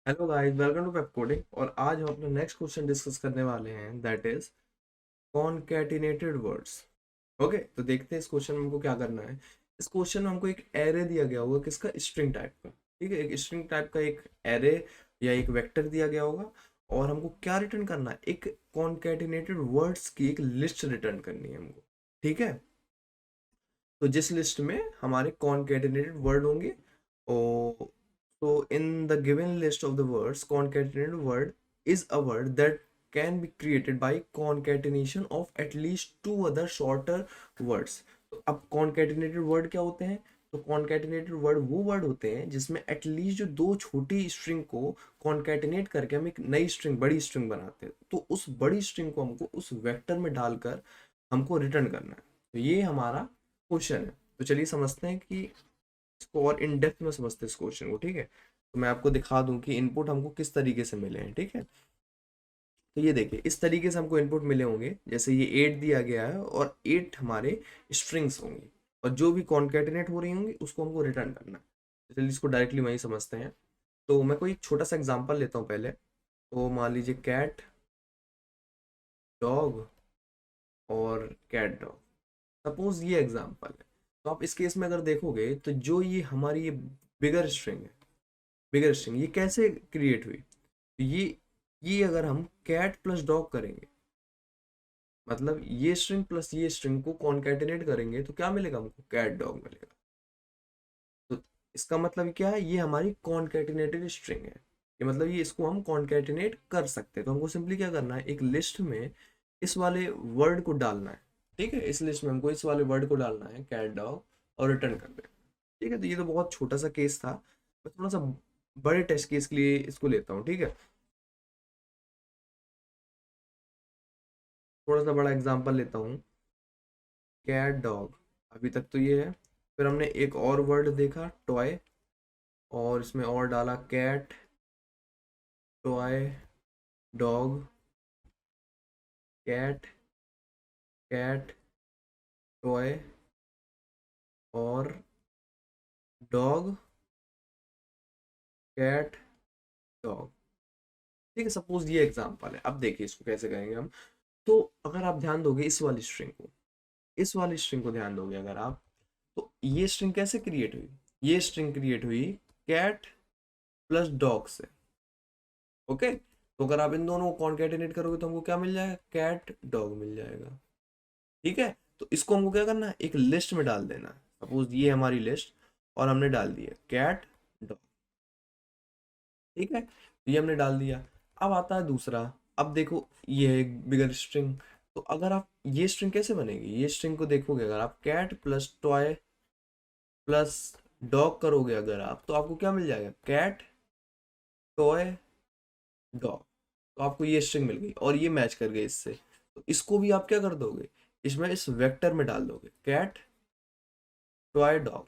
Hello guys, welcome to Pep coding. और आज हम अपना नेक्स्ट क्वेश्चन डिस्कस करने वाले हैं, दैट इज कॉनकैटिनेटेड वर्ड्स। ओके, तो देखते हैं इस क्वेश्चन में हमको क्या करना है। इस क्वेश्चन में हमको एक एरे दिया गया होगा, किसका? स्ट्रिंग टाइप का। ठीक है, एक स्ट्रिंग टाइप का एक एरे या एक वेक्टर दिया गया होगा। और हमको क्या रिटर्न करना है? एक कॉनकैटिनेटेड वर्ड्स की एक लिस्ट रिटर्न करनी है हमको। ठीक है, तो जिस लिस्ट में हमारे कॉनकैटिनेटेड वर्ड होंगे, ओ so in the given list of the words, concatenated word is a word that can be created by concatenation of at least two other shorter words. तो अब concatenated word क्या होते हैं? तो concatenated word वो word होते हैं जिसमें एटलीस्ट जो दो छोटी स्ट्रिंग को कॉन्केटिनेट करके हम एक नई स्ट्रिंग, बड़ी स्ट्रिंग बनाते हैं। तो उस बड़ी स्ट्रिंग को हमको उस वेक्टर में डालकर हमको रिटर्न करना है। तो ये हमारा क्वेश्चन है। तो चलिए समझते हैं कि इसको और इन डेप्थ में समझते हैं इस क्वेश्चन को। ठीक है, तो मैं आपको दिखा दूं कि इनपुट हमको किस तरीके से मिले हैं। ठीक है, तो ये देखिए, इस तरीके से हमको इनपुट मिले होंगे। जैसे ये 8 दिया गया है और 8 हमारे स्ट्रिंग्स होंगी, और जो भी कॉन्केटिनेट हो रही होंगी उसको हमको रिटर्न करना है। तो चलिए इसको डायरेक्टली वहीं समझते हैं। तो मैं कोई छोटा सा एग्जांपल लेता हूँ पहले। तो मान लीजिए कैट, डॉग और कैट डॉग। सपोज ये एग्जांपल है। तो आप इस केस में अगर देखोगे तो जो ये हमारी ये बिगर स्ट्रिंग है, बिगर स्ट्रिंग ये कैसे क्रिएट हुई? तो ये अगर हम कैट प्लस डॉग करेंगे, मतलब ये स्ट्रिंग प्लस ये स्ट्रिंग को कॉन्कैटिनेट करेंगे, तो क्या मिलेगा हमको? कैट डॉग मिलेगा। तो इसका मतलब क्या है? ये हमारी कॉन्कैटिनेटेड स्ट्रिंग है। ये मतलब ये इसको हम कॉन्कैटिनेट कर सकते हैं। तो हमको सिंपली क्या करना है, एक लिस्ट में इस वाले वर्ड को डालना है। ठीक है, इस लिस्ट में हमको इस वाले वर्ड को डालना है, कैट डॉग, और रिटर्न कर देना। ठीक है, तो ये तो बहुत छोटा सा केस था। मैं थोड़ा सा बड़े टेस्ट केस के लिए इसको लेता हूँ। ठीक है, थोड़ा सा बड़ा एग्जांपल लेता हूँ। कैट डॉग, अभी तक तो ये है। फिर हमने एक और वर्ड देखा, टॉय, और इसमें और डाला cat, toy, dog, cat, cat, toy और डॉग, कैट, डॉग। ठीक है, सपोज ये एग्जांपल है। अब देखिए इसको कैसे करेंगे हम। तो अगर आप ध्यान दोगे इस वाली स्ट्रिंग को, इस वाली स्ट्रिंग को ध्यान दोगे अगर आप, तो ये स्ट्रिंग कैसे क्रिएट हुई? ये स्ट्रिंग क्रिएट हुई कैट प्लस डॉग से। ओके, तो अगर आप इन दोनों को कॉन्केटिनेट करोगे तो हमको क्या मिल जाएगा? कैट डॉग मिल जाएगा। ठीक है, तो इसको हमको क्या करना है? एक लिस्ट में डाल देना है। सपोज ये हमारी लिस्ट, और हमने डाल दिया कैट डॉग। ठीक है, तो ये हमने डाल दिया। अब आता है दूसरा। अब देखो, ये है एक बिगर स्ट्रिंग। तो अगर आप, ये स्ट्रिंग कैसे बनेगी? ये स्ट्रिंग को देखोगे अगर आप, cat plus toy plus dog करोगे अगर आप, तो आपको क्या मिल जाएगा? Cat, toy, dog. तो आपको ये स्ट्रिंग मिल गई और ये मैच कर गई इससे। तो इसको भी आप क्या कर दोगे? इसमें इस वेक्टर में डाल दोगे, कैट, टॉय, डॉग।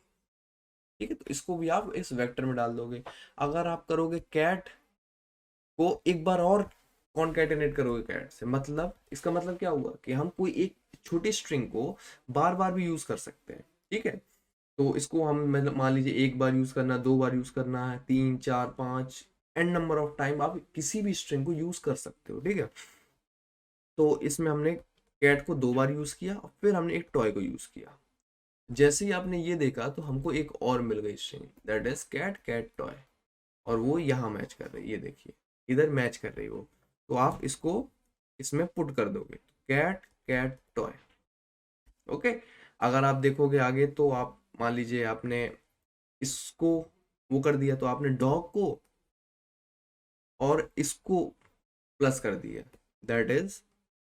ठीक है, तो इसको भी आप इस वेक्टर में डाल दोगे। अगर आप करोगे कैट को एक बार और कॉन्कैटिनेट करोगे कैट से, मतलब इसका मतलब क्या हुआ कि हम कोई एक छोटी स्ट्रिंग को बार बार भी यूज कर सकते हैं। ठीक है, तो इसको हम, मतलब मान लीजिए एक बार यूज करना, दो बार यूज करना है, तीन, चार, पांच, एन नंबर ऑफ टाइम आप किसी भी स्ट्रिंग को यूज कर सकते हो। ठीक है, तो इसमें हमने कैट को दो बार यूज किया और फिर हमने एक टॉय को यूज किया। जैसे ही आपने ये देखा तो हमको एक और मिल गई string, that is cat, cat, toy. और वो यहाँ मैच कर रही है, ये देखिए, इधर मैच कर रही है वो। तो आप इसको इसमें पुट कर दोगे, कैट, कैट, टॉय। ओके, अगर आप देखोगे आगे तो आप मान लीजिए आपने इसको वो कर दिया, तो आपने डॉग को और इसको प्लस कर दिया, दैट इज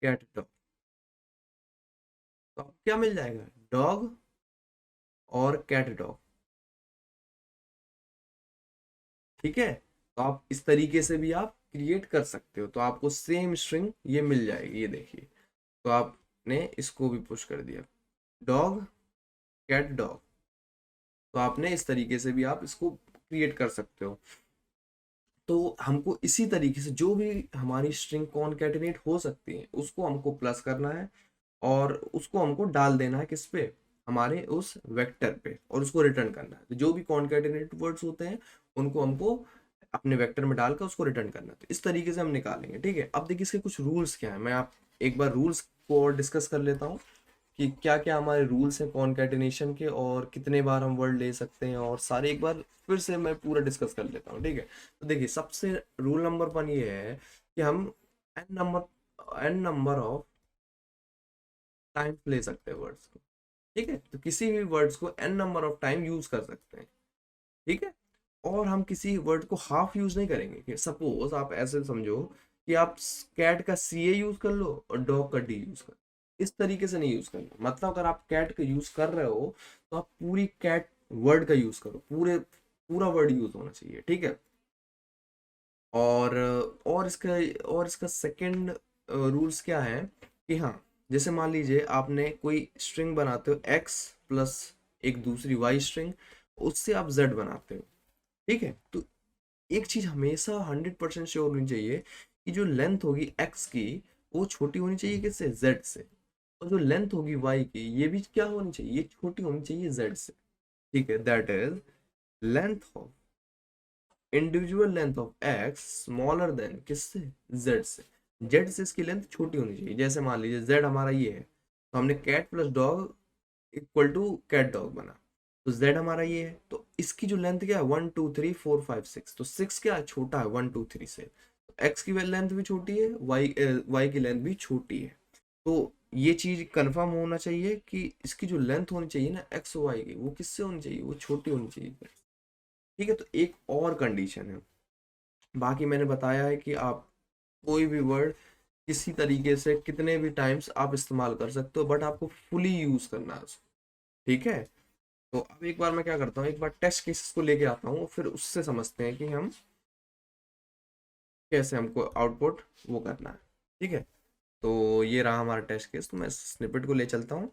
कैट डॉग। तो आपको क्या मिल जाएगा? डॉग और कैट डॉग। ठीक है, तो आप इस तरीके से भी आप क्रिएट कर सकते हो। तो आपको सेम स्ट्रिंग ये मिल जाएगी, ये देखिए। तो आपने इसको भी पुश कर दिया, डॉग, कैट, डॉग। तो आपने इस तरीके से भी आप इसको क्रिएट कर सकते हो। तो हमको इसी तरीके से जो भी हमारी स्ट्रिंग कॉन्कैटिनेट हो सकती है उसको हमको प्लस करना है, और उसको हमको डाल देना है किस पे? हमारे उस वेक्टर पे, और उसको रिटर्न करना है। तो जो भी कॉन्कैटिनेट वर्ड्स होते हैं उनको हमको अपने वेक्टर में डालकर उसको रिटर्न करना है। तो इस तरीके से हम निकालेंगे, ठीक है। अब देखिए इसके कुछ रूल्स क्या है, मैं आप एक बार रूल्स को और डिस्कस कर लेता हूँ कि क्या क्या हमारे रूल्स हैं कॉन्कैटिनेशन के, और कितने बार हम वर्ड ले सकते हैं, और सारे एक बार फिर से मैं पूरा डिस्कस कर लेता हूँ, ठीक है। तो देखिए सबसे रूल नंबर 1 ये है कि हम एन नंबर ऑफ टाइम्स ले सकते हैं वर्ड्स को, ठीक है। तो किसी भी वर्ड्स को n number of time use कर सकते हैं, ठीक है। और हम किसी वर्ड को हाफ यूज नहीं करेंगे, कि सपोज आप ऐसे समझो कि आप कैट का सी ए यूज कर लो और डॉग का डी यूज कर लो, इस तरीके से नहीं यूज करना। मतलब अगर आप कैट का यूज कर रहे हो तो आप पूरी कैट वर्ड का यूज करो, पूरा वर्ड यूज होना चाहिए, ठीक है। और और इसका सेकंड रूल्स क्या है कि हाँ, जैसे मान लीजिए आपने कोई स्ट्रिंग बनाते हो एक्स प्लस एक दूसरी वाई स्ट्रिंग, उससे आप जेड बनाते हो, ठीक है। तो एक चीज हमेशा 100% श्योर होनी चाहिए कि जो लेंथ होगी एक्स की वो छोटी होनी चाहिए किससे, जेड से। और जो लेंथ होगी वाई की ये भी क्या होनी चाहिए, ये छोटी होनी चाहिए जेड से, ठीक है। That is length of individual length of x smaller than किससे, जेड से। जेड से इसकी लेंथ छोटी होनी चाहिए। जैसे मान लीजिए जेड हमारा ये है, तो हमने cat plus dog equal to cat dog बना, तो जेड हमारा ये है, तो इसकी जो लेंथ क्या है 1 2 3 4 5 6, तो 6 क्या है, छोटा है 1 2 3 से। एक्स की लेंथ भी छोटी है, वाई की लेंथ भी छोटी है। तो ये चीज कंफर्म होना चाहिए कि इसकी जो लेंथ होनी चाहिए ना एक्स वाई की, वो किससे होनी चाहिए, वो छोटी होनी चाहिए, ठीक है। तो एक और कंडीशन है, बाकी मैंने बताया है कि आप कोई भी वर्ड किसी तरीके से कितने भी टाइम्स आप इस्तेमाल कर सकते हो, बट आपको फुली यूज करना है उसको, ठीक है। तो अब एक बार मैं क्या करता हूँ, एक बार टेस्ट केसेस को लेके आता हूँ, फिर उससे समझते हैं कि हम कैसे हमको आउटपुट वो करना है, ठीक है। तो ये रहा हमारा टेस्ट केस, तो मैं स्निपेट को ले चलता हूँ।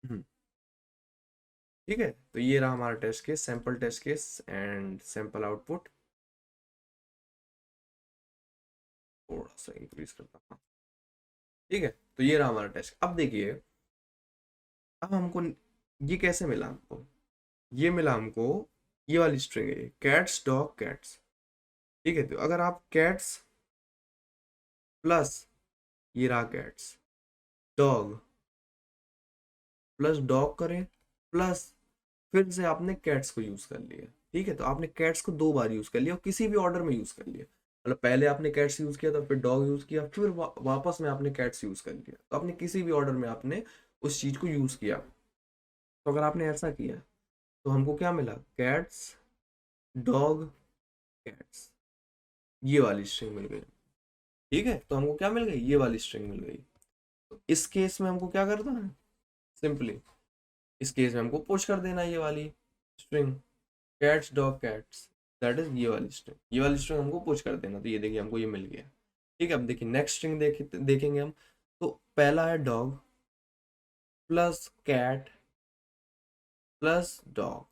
हम्म, ठीक है। तो ये रहा हमारा test case, sample test case and sample output. थोड़ा सा इंक्रीज करता हूँ, ठीक है। तो ये रहा हमारा टेस्ट। अब देखिए, अब हमको ये कैसे मिला हमको, ये मिला हमको, ये वाली स्ट्रिंग है कैट्स डॉग कैट्स, ठीक है। तो अगर आप कैट्स प्लस ये रहा कैट्स डॉग प्लस डॉग करें, प्लस फिर से आपने कैट्स को यूज कर लिया, ठीक है। तो आपने कैट्स को 2 बार यूज कर लिया और किसी भी ऑर्डर में यूज कर लिया। मतलब पहले आपने कैट्स यूज किया था, फिर डॉग यूज किया, फिर वापस में आपने कैट्स यूज कर लिया। तो आपने किसी भी ऑर्डर में आपने उस चीज को यूज किया। तो अगर आपने ऐसा किया तो हमको क्या मिला, कैट्स डॉग कैट्स, ये वाली स्ट्रिंग मिल गई, ठीक है। तो हमको क्या मिल गई, ये वाली स्ट्रिंग मिल गई। तो इस केस में हमको क्या करना है, सिंपली इस केस में हमको पुश कर देना है ये वाली string cats dog cats, that is ये वाली स्ट्रिंग हमको पुश कर देना। तो ये देखिए हमको ये मिल गया, ठीक है। अब देखिए नेक्स्ट स्ट्रिंग देखेंगे हम। तो पहला है dog plus cat plus dog.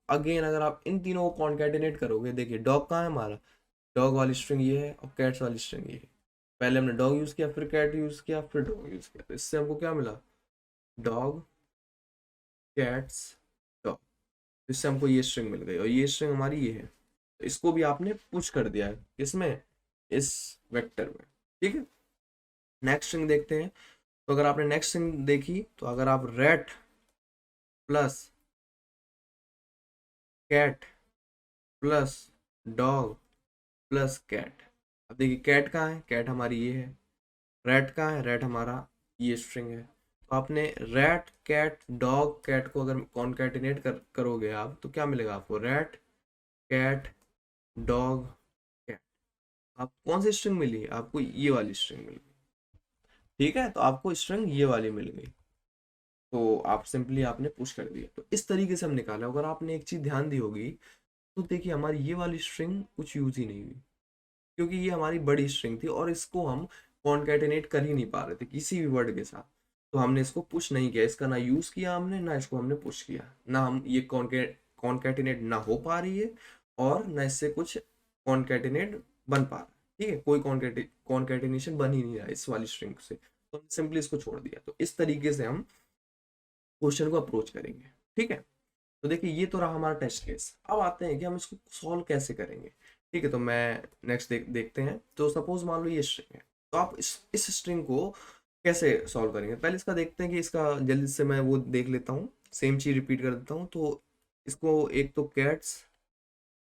Again अगर आप इन तीनों को कॉन्कैटिनेट करोगे, देखिए डॉग कहाँ है हमारा, डॉग वाली स्ट्रिंग ये है और कैट्स वाली स्ट्रिंग ये है। पहले हमने डॉग यूज किया, फिर कैट यूज किया, फिर डॉग यूज किया, तो इससे हमको क्या मिला, डॉग कैट्स डॉग। इससे हमको ये स्ट्रिंग मिल गई और ये स्ट्रिंग हमारी ये है। तो इसको भी आपने पुश कर दिया है किसमें, इस वेक्टर में, ठीक है। नेक्स्ट स्ट्रिंग देखते हैं। तो अगर आपने नेक्स्ट स्ट्रिंग देखी, तो अगर आप rat plus cat plus dog plus cat, अब देखिए कैट कहाँ है, कैट हमारी ये है, रैट कहाँ है, रैट हमारा ये स्ट्रिंग है। तो आपने रैट कैट डॉग कैट को अगर कॉन्कैटिनेट करोगे आप, तो क्या मिलेगा आपको, रैट कैट डॉग कैट। आप कौन सी स्ट्रिंग मिली, आपको ये वाली स्ट्रिंग मिल गई, ठीक है। तो आपको स्ट्रिंग ये वाली मिल गई, तो आप सिंपली आपने पुश कर दिया। तो इस तरीके से हम निकाला। अगर आपने एक चीज ध्यान दी होगी, तो देखिए हमारी ये वाली स्ट्रिंग कुछ यूज ही नहीं हुई, क्योंकि ये हमारी बड़ी स्ट्रिंग थी और इसको हम कॉन्कैटिनेट कर ही नहीं पा रहे थे किसी भी वर्ड के साथ। तो हमने इसको पुश नहीं किया, इसका ना यूज किया हमने, ना इसको हमने पुश किया, ना हम ये कॉन्कैटिनेट ना हो पा रही है, और ना इससे कुछ कॉन्कैटिनेट बन पा रहा है, ठीक है। कोई कॉन्कैटिनेशन बन ही नहीं रहा इस वाली स्ट्रिंग से, तो हमने सिंपली इसको छोड़ दिया। तो इस तरीके से हम क्वेश्चन को अप्रोच करेंगे, ठीक है। तो देखिए ये तो रहा हमारा टेस्ट केस। अब आते हैं कि हम इसको सॉल्व कैसे करेंगे। ठीक है, तो मैं नेक्स्ट देखते हैं। तो सपोज मान लो ये स्ट्रिंग है, तो आप इस स्ट्रिंग को कैसे सॉल्व करेंगे, पहले इसका देखते हैं कि इसका जल्दी से मैं वो देख लेता हूँ, सेम चीज रिपीट कर देता हूँ। तो इसको एक तो कैट्स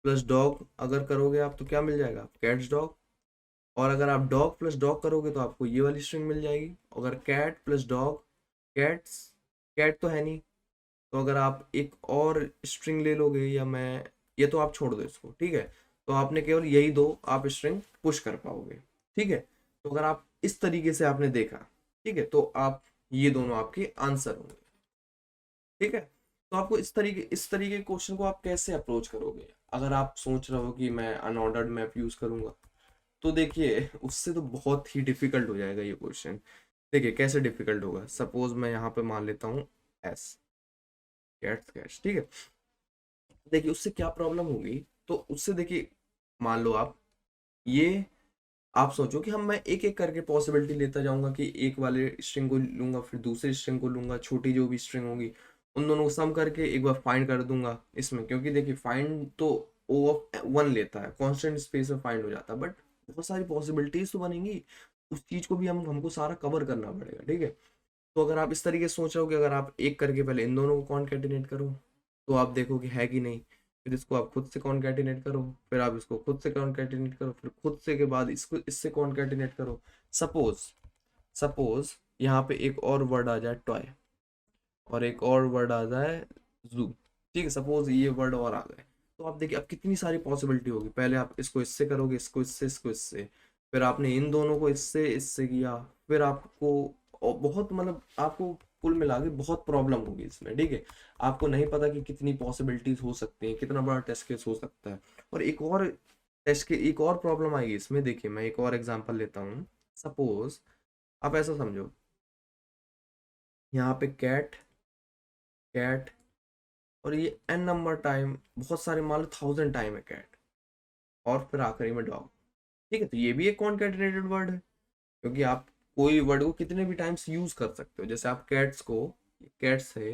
प्लस डॉग अगर करोगे आप तो क्या मिल जाएगा, कैट्स डॉग। और अगर आप डॉग प्लस डॉग करोगे तो आपको ये वाली स्ट्रिंग मिल जाएगी। अगर cat plus dog, cats, cat तो है नहीं, तो अगर आप एक और स्ट्रिंग ले लोगे, या मैं, ये तो आप छोड़ दो इसको, ठीक है। तो आपने केवल यही दो आप स्ट्रिंग पुश कर पाओगे, ठीक है। तो अगर आप इस तरीके से आपने देखा, ठीक है, तो आप ये दोनों आपके आंसर होंगे, ठीक है। तो आपको इस तरीके के क्वेश्चन को आप कैसे अप्रोच करोगे। अगर आप सोच रहे हो कि मैं अनऑर्डर्ड मैप यूज करूंगा, तो देखिए उससे तो बहुत ही डिफिकल्ट हो जाएगा ये क्वेश्चन। देखिए कैसे डिफिकल्ट होगा, सपोज मैं यहाँ पे मान लेता हूँ एस, कैट्स कैश, ठीक है। देखिए उससे क्या प्रॉब्लम होगी, तो उससे देखिए मान लो आप ये, आप सोचो कि हम मैं एक एक करके पॉसिबिलिटी लेता जाऊंगा कि एक वाले स्ट्रिंग को लूंगा, फिर दूसरे स्ट्रिंग को लूंगा, छोटी जो भी स्ट्रिंग होगी उन दोनों को सम करके एक बार फाइंड कर दूंगा इसमें। क्योंकि देखिए फाइंड तो ओ ऑफ वन लेता है, कांस्टेंट स्पेस में फाइंड हो जाता है, बट बहुत सारी पॉसिबिलिटीज तो बनेंगी, उस चीज को भी हमको सारा कवर करना पड़ेगा, ठीक है। तो अगर आप इस तरीके से सोच रहे हो कि अगर आप एक करके पहले इन दोनों को कॉन्केटिनेट करो, तो आप देखो कि है कि नहीं, फिर इसको आप खुद से कॉन्केटिनेट करो, फिर आप इसको खुद से कॉन्केटिनेट करो, फिर खुद से के बाद इसको इससे कॉन्केटिनेट करो। सपोज सपोज यहाँ पे एक और वर्ड आ जाए टॉय, और एक और वर्ड आ जाए जू, ठीक है, सपोज ये वर्ड और आ गए, तो आप देखिए अब कितनी सारी पॉसिबिलिटी होगी। पहले आप इसको इससे करोगे, इसको इससे, फिर आपने इन दोनों को इससे इससे किया, फिर आपको और बहुत मतलब आपको कुल मिला के बहुत प्रॉब्लम होगी इसमें, ठीक है। आपको नहीं पता कि कितनी पॉसिबिलिटीज हो सकती हैं, कितना बड़ा टेस्ट केस हो सकता है। और एक और प्रॉब्लम आएगी इसमें। देखिए मैं एक और एग्जांपल लेता हूँ। सपोज आप ऐसा समझो, यहाँ पे कैट, कैट, और ये n नंबर टाइम, बहुत सारे मान लो 1000 टाइम है कैट, और फिर आखिरी में डॉग, ठीक है। तो ये भी एक कॉन्केटिनेटेड वर्ड है, क्योंकि आप कोई वर्ड को कितने भी टाइम्स यूज कर सकते हो। जैसे आप कैट्स को, कैट्स है,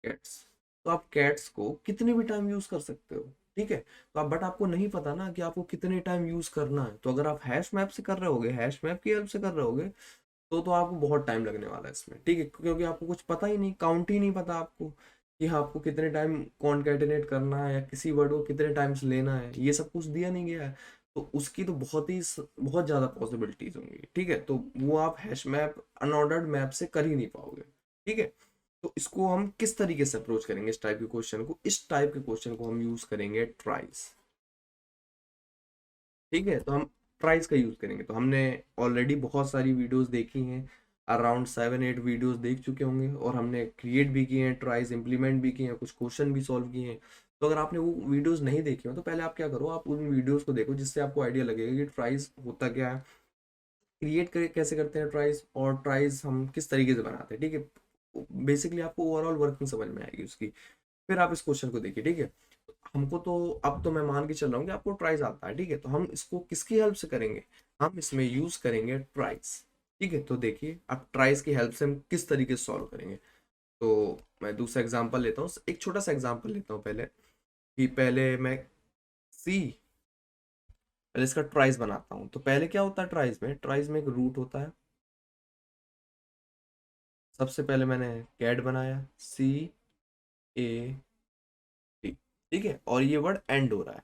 कैट्स, तो आप कैट्स को कितने भी टाइम यूज कर सकते हो, ठीक है। तो आप, बट आपको नहीं पता ना कि आपको कितने टाइम यूज करना है। तो अगर आप हैश मैप से कर रहे होगे, हैश मैप की हेल्प से कर रहे होगे, तो आपको बहुत टाइम लगने वाला है इसमें, ठीक है। क्योंकि आपको कुछ पता ही नहीं, काउंट ही नहीं पता आपको कि हाँ आपको कितने टाइम कॉन्केटिनेट करना है, या किसी वर्ड को कितने टाइम्स लेना है, ये सब कुछ दिया नहीं गया है। तो उसकी तो बहुत ज्यादा पॉसिबिलिटीज होंगी, ठीक है। तो वो आप हैश मैप, अनऑर्डर्ड मैप से कर ही नहीं पाओगे, ठीक है। तो इसको हम किस तरीके से अप्रोच करेंगे, इस टाइप के क्वेश्चन को, इस टाइप के क्वेश्चन को हम यूज करेंगे ट्राइस, ठीक है। तो हम ट्राइस का यूज करेंगे। तो हमने ऑलरेडी बहुत सारी वीडियोस देखी हैं, अराउंड 7-8 वीडियोस देख चुके होंगे, और हमने क्रिएट भी किए हैं ट्राइस, इंप्लीमेंट भी किए हैं, कुछ क्वेश्चन भी सॉल्व किए हैं। तो अगर आपने वो वीडियोस नहीं देखी हो, तो पहले आप क्या करो, आप उन वीडियोस को देखो, जिससे आपको आइडिया लगेगा कि ट्राइस होता क्या है, क्रिएट कैसे करते हैं ट्राइस, और ट्राइस हम किस तरीके से बनाते हैं, ठीक है। बेसिकली आपको ओवरऑल वर्किंग समझ में आएगी उसकी। फिर आप इस क्वेश्चन को देखिए, ठीक है। हमको तो अब तो मैं मान के चल रहा हूँ कि आपको ट्राइस आता है, ठीक है। तो हम इसको किसकी हेल्प से करेंगे, हम इसमें यूज करेंगे ट्राइस, ठीक है। तो देखिए अब ट्राइस की हेल्प से हम किस तरीके से सॉल्व करेंगे। तो मैं दूसरा एग्जांपल लेता हूँ, एक छोटा सा एग्जांपल लेता हूँ पहले, कि पहले मैं सी, पहले इसका ट्राइस बनाता हूँ। तो पहले क्या होता है ट्राइस में, ट्राइस में एक रूट होता है। सबसे पहले मैंने कैट बनाया, CAT, ठीक है, और ये वर्ड एंड हो रहा है,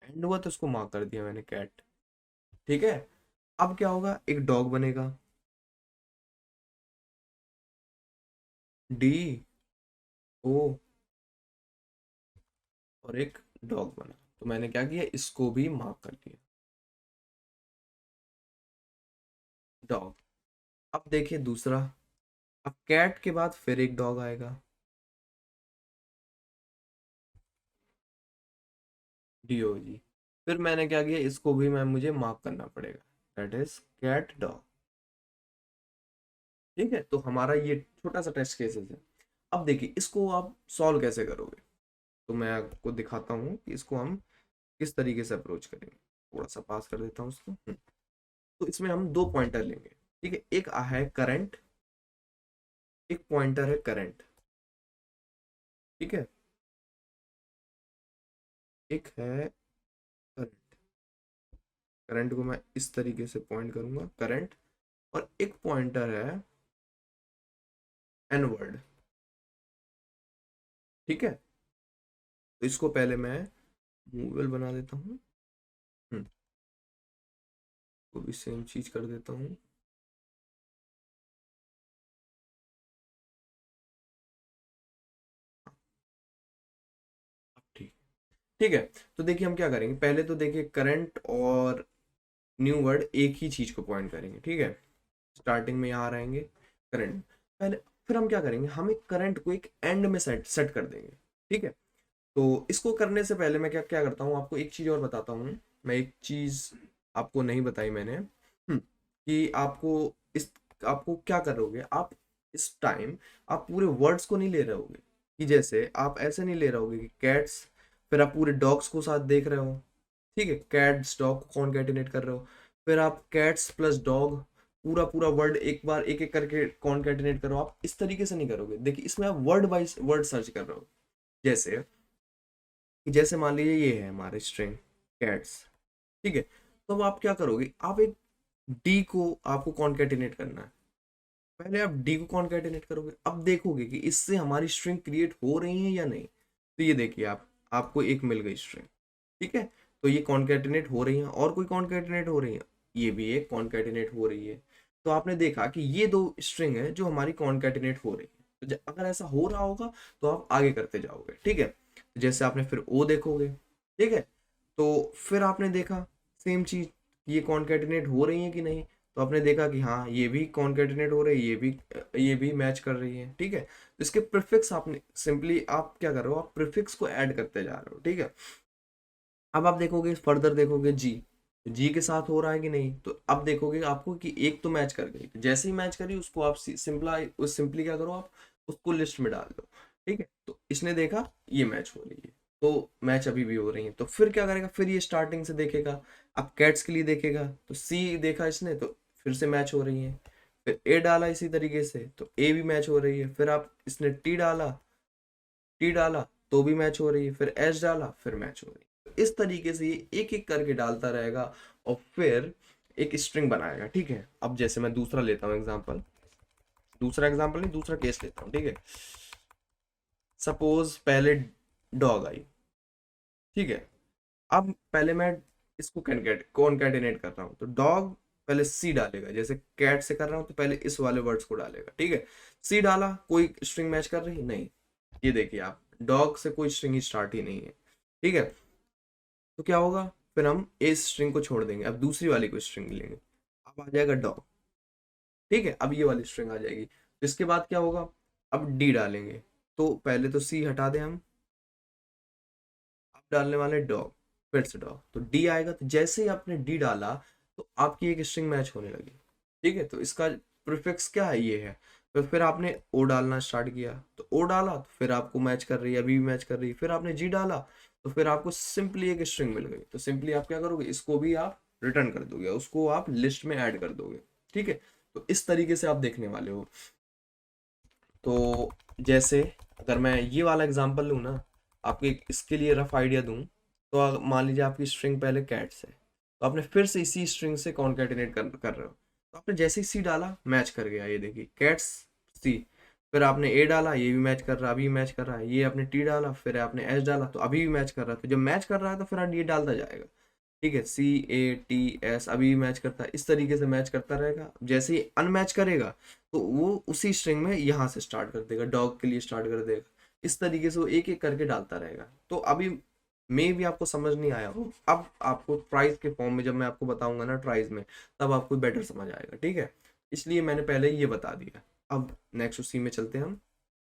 एंड हुआ तो उसको मार्क कर दिया मैंने कैट, ठीक है। अब क्या होगा, एक डॉग बनेगा, DO, और एक डॉग बना। तो मैंने क्या किया, इसको भी मार्क कर दिया, डॉग। अब देखिए दूसरा, अब कैट के बाद फिर एक डॉग आएगा, DOG। फिर मैंने क्या किया, इसको भी मुझे मार्क करना पड़ेगा, दैट इज कैट डॉग, ठीक है। तो हमारा ये छोटा सा टेस्ट केसेस है। अब देखिए इसको आप सॉल्व कैसे करोगे। तो मैं आपको दिखाता हूँ कि इसको हम किस तरीके से अप्रोच करेंगे। थोड़ा सा पास कर देता हूँ उसको। तो इसमें हम दो पॉइंटर लेंगे, ठीक है। एक है करंट, एक पॉइंटर है करंट, ठीक है, एक है करंट, करंट को मैं इस तरीके से पॉइंट करूंगा करंट, और एक पॉइंटर है एन वर्ड। ठीक है, तो इसको पहले मैं मूवेबल बना देता हूँ, को भी सेम चीज कर देता हूँ। ठीक, ठीक है। तो देखिए हम क्या करेंगे, पहले तो देखिए करंट और न्यू वर्ड एक ही चीज को पॉइंट करेंगे। ठीक है, स्टार्टिंग में यहाँ रहेंगे करंट पहले, फिर हम क्या करेंगे, हम एक करंट को एक एंड में सेट सेट कर देंगे। ठीक है, तो इसको करने से पहले मैं क्या क्या करता हूँ, आपको एक चीज और बताता हूँ। मैं एक चीज आपको नहीं बताई मैंने, कि आपको क्या करोगे आप, इस टाइम आप पूरे वर्ड्स को नहीं ले रहे होगे, कि जैसे आप ऐसे नहीं ले रहे होगे कि कैट्स, फिर आप पूरे डॉग्स को साथ देख रहे हो। ठीक है, कैट्स डॉग कॉन्कैटिनेट कर रहे हो, फिर आप कैट्स प्लस डॉग पूरा पूरा वर्ड एक बार एक एक करके कॉन्कैटिनेट करो। आप इस तरीके से नहीं करोगे, देखिए इसमें आप वर्ड बाय वर्ड सर्च कर रहे हो। जैसे जैसे मान लीजिए ये है हमारे स्ट्रिंग कैट्स। ठीक है, तो अब आप क्या करोगे, आप एक डी को आपको कॉन्कैटिनेट करना है। पहले आप डी को कॉन्कैटिनेट करोगे, अब देखोगे कि इससे हमारी स्ट्रिंग क्रिएट हो रही है या नहीं। तो ये देखिए आप, आपको एक मिल गई स्ट्रिंग। ठीक है, तो ये कॉन्कैटिनेट हो रही है, और कोई कॉन्कैटिनेट हो रही है, ये भी एक कॉन्कैटिनेट हो रही है। तो आपने देखा कि ये दो स्ट्रिंग है जो हमारी कॉन्कैटिनेट हो रही है। तो अगर ऐसा हो रहा होगा तो आप आगे करते जाओगे। ठीक है, जैसे आपने फिर ओ देखोगे। ठीक है, तो फिर आपने देखा सेम चीज, ये कॉन्कैटिनेट हो रही है कि नहीं। तो आपने देखा कि हाँ ये भी कॉन्कैटिनेट हो रही है, ये भी मैच कर रही है। ठीक है, तो इसके प्रीफिक्स आपने सिंपली आप क्या कर रहे हो, आप प्रीफिक्स को ऐड करते जा रहे हो। ठीक है, अब आप देखोगे फर्दर देखोगे जी, जी के साथ हो रहा है कि नहीं। तो अब देखोगे आपको कि एक तो मैच कर गई, जैसे ही मैच करी उसको आप सिंपली क्या करो, आप उसको लिस्ट में डाल दो। ठीक है, तो इसने देखा ये मैच हो रही है, तो मैच अभी भी हो रही है, तो फिर क्या करेगा, फिर ये स्टार्टिंग से देखेगा। अब कैट्स के लिए देखेगा, तो सी देखा इसने तो फिर से मैच हो रही है। फिर ए डाला इसी तरीके से, तो ए भी मैच हो रही है। फिर आप इसने टी डाला तो भी मैच हो रही है। फिर एच डाला फिर मैच हो रही है। तो इस तरीके से ये एक एक करके डालता रहेगा, और फिर एक स्ट्रिंग बनाएगा। ठीक है, अब जैसे मैं दूसरा लेता हूँ एग्जांपल, दूसरा एग्जांपल नहीं, दूसरा केस लेता हूँ। ठीक है, सपोज पहले डॉग आई। ठीक है, अब पहले मैं इसको कॉन्कैटिनेट कर रहा हूँ, तो डॉग पहले सी डालेगा, जैसे कैट से कर रहा हूँ तो पहले इस वाले वर्ड्स को डालेगा। ठीक है, सी डाला, कोई स्ट्रिंग मैच कर रही है नहीं, ये देखिए आप, डॉग से कोई स्ट्रिंग ही स्टार्ट ही नहीं है। ठीक है, तो क्या होगा, फिर हम इस स्ट्रिंग को छोड़ देंगे, अब दूसरी वाली को स्ट्रिंग लेंगे, अब आ जाएगा डॉग। ठीक है, अब ये वाली स्ट्रिंग आ जाएगी, तो इसके बाद क्या होगा, अब डी डालेंगे। तो पहले तो सी हटा दें हम, अब डालने वाले डॉग, फिर से डॉग, तो डी आएगा। तो जैसे ही आपने डी डाला तो आपकी एक स्ट्रिंग मैच होने लगी। ठीक है, तो इसका प्रीफिक्स क्या है, ये है। तो फिर आपने ओ डालना स्टार्ट किया, तो ओ डाला तो फिर आपको मैच कर रही है, अभी भी मैच कर रही है। फिर आपने जी डाला तो फिर आपको सिंपली एक स्ट्रिंग मिल गई। तो सिंपली आप क्या करोगे, इसको भी आप रिटर्न कर दोगे, उसको आप लिस्ट में ऐड कर दोगे। ठीक है, तो इस तरीके से आप देखने वाले हो। तो जैसे अगर मैं ये वाला एग्जांपल लूँ ना, आपको एक इसके लिए रफ आइडिया दूँ, तो मान लीजिए आपकी स्ट्रिंग पहले कैट्स है, तो आपने फिर से इसी स्ट्रिंग से कॉन्कैटिनेट कर रहे हो। तो आपने जैसे ही सी डाला मैच कर गया, ये देखिए कैट्स सी। फिर आपने ए डाला, ये भी मैच कर रहा है, अभी भी मैच कर रहा है। ये आपने टी डाला, फिर आपने एच डाला, तो अभी भी मैच कर रहा है। तो जब मैच कर रहा है तो फिर आप ये डालता जाएगा। ठीक है, सी ए टी एस अभी मैच करता है, इस तरीके से मैच करता रहेगा। जैसे ही अनमैच करेगा तो वो उसी स्ट्रिंग में यहाँ से स्टार्ट कर देगा, डॉग के लिए स्टार्ट कर देगा। इस तरीके से वो एक एक करके डालता रहेगा। तो अभी मे भी आपको समझ नहीं आया हो, अब आपको ट्राइज के फॉर्म में जब मैं आपको बताऊंगा ना ट्राइज में, तब आपको बेटर समझ आएगा। ठीक है, इसलिए मैंने पहले ये बता दिया। अब नेक्स्ट उसी में चलते हैं हम,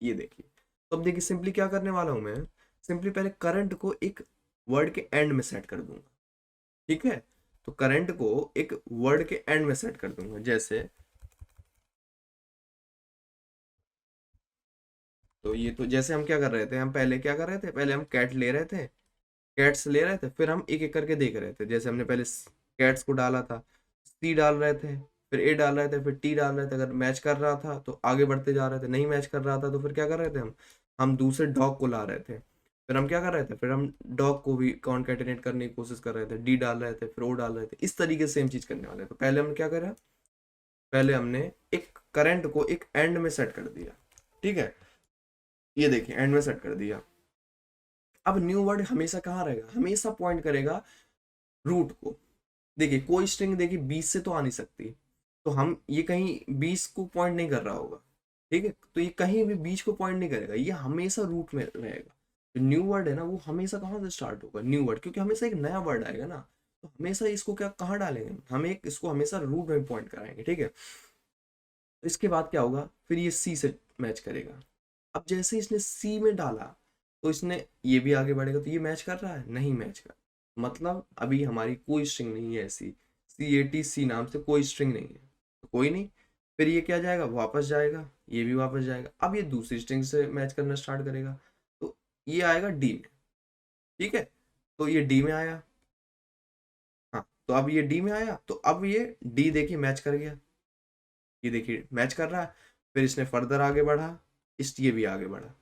ये देखिए। तो अब देखिए सिंपली क्या करने वाला हूँ मैं, सिंपली पहले करंट को एक वर्ड के एंड में सेट कर दूंगा। ठीक है, तो करंट को एक वर्ड के एंड में सेट कर दूंगा। जैसे तो ये, तो जैसे हम क्या कर रहे थे, हम पहले क्या कर रहे थे, पहले हम कैट ले रहे थे, कैट्स ले रहे थे, फिर हम एक एक करके देख रहे थे। जैसे हमने पहले कैट्स को डाला था, सी डाल रहे थे, फिर ए डाल रहे थे, फिर टी डाल रहे थे। अगर मैच कर रहा था तो आगे बढ़ते जा रहे थे, नहीं मैच कर रहा था तो फिर क्या कर रहे थे हम, हम दूसरे डॉग को ला रहे थे, फिर हम क्या कर रहे थे, फिर हम डॉग को भी कॉन्केटिनेट करने की कोशिश कर रहे थे, डी डाल रहे थे, फिर ओ डाल रहे थे, इस तरीके से सेम चीज करने वाले थे। तो पहले हम क्या करा, पहले हमने एक करंट को एक एंड में सेट कर दिया, ठीक है, ये देखिए एंड में सेट कर दिया। अब न्यू वर्ड हमेशा कहाँ रहेगा, हमेशा पॉइंट करेगा रूट को। देखिए कोई स्ट्रिंग देखिए 20 से तो आ नहीं सकती, तो हम ये कहीं 20 को पॉइंट नहीं कर रहा होगा, ठीक है, तो ये कहीं भी 20 को पॉइंट नहीं करेगा, ये हमेशा रूट में रहेगा। तो न्यू वर्ड है ना, वो हमेशा कहाँ से स्टार्ट होगा, न्यू वर्ड, क्योंकि हमेशा एक नया वर्ड आएगा ना, तो हमेशा इसको क्या कहाँ डालेंगे हम, एक इसको हमेशा रूट में पॉइंट कराएंगे, ठीक है। तो इसके बाद क्या होगा, फिर ये सी से मैच करेगा। अब जैसे इसने सी में डाला, तो इसने ये भी आगे बढ़ेगा, तो ये मैच कर रहा है, नहीं मैच कर, मतलब अभी हमारी कोई स्ट्रिंग नहीं है ऐसी, CAT C नाम से कोई स्ट्रिंग नहीं है, तो कोई नहीं। फिर ये क्या जाएगा, वापस जाएगा, ये भी वापस जाएगा, अब ये दूसरी स्ट्रिंग से मैच करना स्टार्ट करेगा, तो ये आएगा डी में, ठीक है, तो ये डी में आया, हाँ, तो अब ये डी में आया, तो अब ये डी देखिए मैच कर गया, ये देखिए मैच कर रहा है। फिर इसने फर्दर आगे बढ़ा, इस ये भी आगे बढ़ा,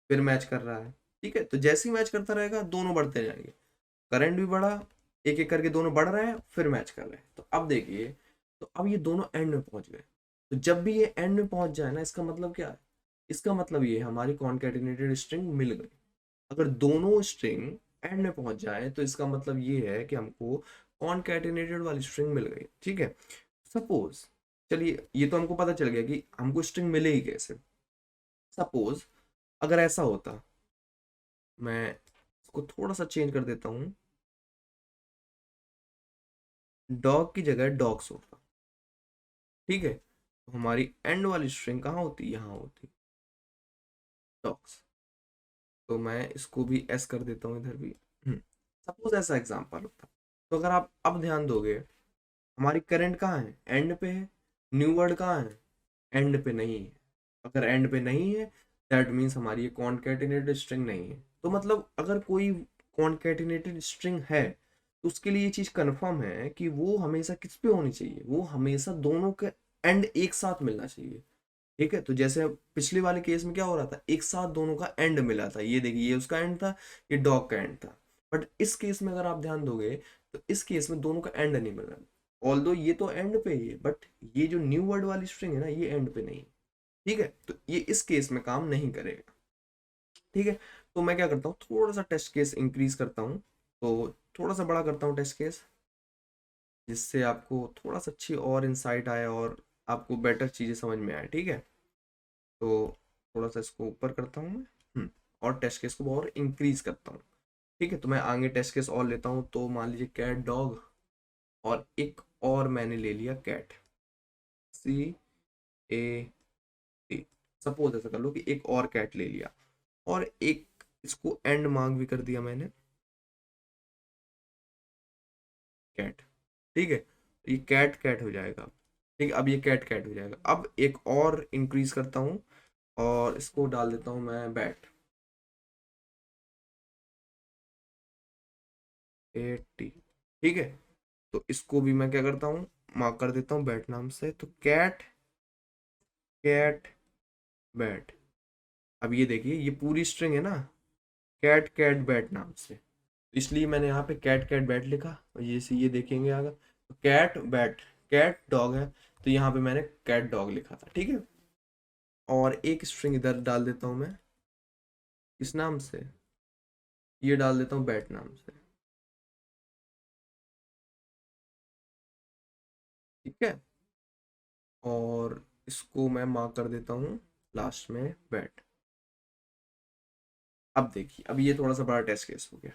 फिर मैच कर रहा है, ठीक है। तो जैसे ही मैच करता रहेगा दोनों बढ़ते जाएंगे, करंट भी बढ़ा, एक एक करके दोनों बढ़ रहे हैं, फिर मैच कर रहे हैं। तो अब देखिए, तो अब ये दोनों एंड में पहुंच गए। तो जब भी ये एंड में पहुंच जाए ना, इसका मतलब क्या है, इसका मतलब ये हमारी कॉन्केटिनेटेड स्ट्रिंग मिल गई। अगर दोनों स्ट्रिंग एंड में पहुंच जाए तो इसका मतलब ये है कि हमको कॉन्केटिनेटेड वाली स्ट्रिंग मिल गई, ठीक है। सपोज, चलिए ये तो हमको पता चल गया कि हमको स्ट्रिंग मिलेगी कैसे। सपोज अगर ऐसा होता, मैं इसको थोड़ा सा चेंज कर देता हूँ, डॉग की जगह डॉग्स होता, ठीक है, तो हमारी एंड वाली स्ट्रिंग कहाँ होती, यहाँ होती, डॉग्स। तो मैं इसको भी एस कर देता हूँ इधर भी। सपोज ऐसा एग्जांपल होता, तो अगर आप अब ध्यान दोगे, हमारी करंट कहाँ है, एंड पे है, न्यू वर्ड कहाँ है, एंड पे नहीं है। अगर एंड पे नहीं है, दैट मीन्स हमारी ये कॉन्केटिनेटेड स्ट्रिंग नहीं है। तो मतलब अगर कोई कॉन्केटिनेटेड स्ट्रिंग है, तो उसके लिए ये चीज कंफर्म है कि वो हमेशा किस पे होनी चाहिए, वो हमेशा दोनों के एंड एक साथ मिलना चाहिए, ठीक है। तो जैसे पिछले वाले केस में क्या हो रहा था, एक साथ दोनों का एंड मिला था, ये देखिए ये उसका एंड था, ये डॉग का एंड था। बट इस केस में अगर आप ध्यान दोगे, तो इस केस में दोनों का एंड नहीं मिल रहा, ऑल्दो ये तो एंड पे ही है, बट ये जो न्यू वर्ड वाली स्ट्रिंग है ना, ये एंड पे नहीं है, ठीक है। तो ये इस केस में काम नहीं करेगा, ठीक है। तो मैं क्या करता हूँ, थोड़ा सा टेस्ट केस इंक्रीज करता हूँ, तो थोड़ा सा बड़ा करता हूँ टेस्ट केस, जिससे आपको थोड़ा सा अच्छी और इंसाइट आए और आपको बेटर चीज़ें समझ में आए, ठीक है। तो थोड़ा सा इसको ऊपर करता हूँ मैं, और टेस्ट केस को और इंक्रीज करता हूँ, ठीक है। तो मैं आगे टेस्ट केस और लेता हूँ, तो मान लीजिए कैट डॉग, और एक और मैंने ले लिया कैट, CAT, सपोज ऐसा कर लो कि एक और कैट ले लिया, और एक इसको एंड मार्क भी कर दिया मैंने, कैट, ठीक है। ये कैट कैट हो जाएगा, ठीक है, अब ये कैट कैट हो जाएगा। अब एक और इंक्रीज करता हूँ, और इसको डाल देता हूँ मैं बैट, 80, ठीक है। तो इसको भी मैं क्या करता हूँ, मार्क कर देता हूँ बैट नाम से, तो कैट कैट बैट। अब ये देखिए ये पूरी स्ट्रिंग है ना, कैट कैट बैट नाम से, इसलिए मैंने यहाँ पे कैट कैट बैट लिखा, और ये देखेंगे अगर, तो कैट बैट, कैट डॉग है, तो यहाँ पे मैंने कैट डॉग लिखा था, ठीक है। और एक स्ट्रिंग इधर डाल देता हूँ मैं, इस नाम से, ये डाल देता हूँ बैट नाम से, ठीक है। और इसको मैं मार्क कर देता हूँ लास्ट में बैट। अब देखिए, अब ये थोड़ा सा बड़ा टेस्ट केस हो गया,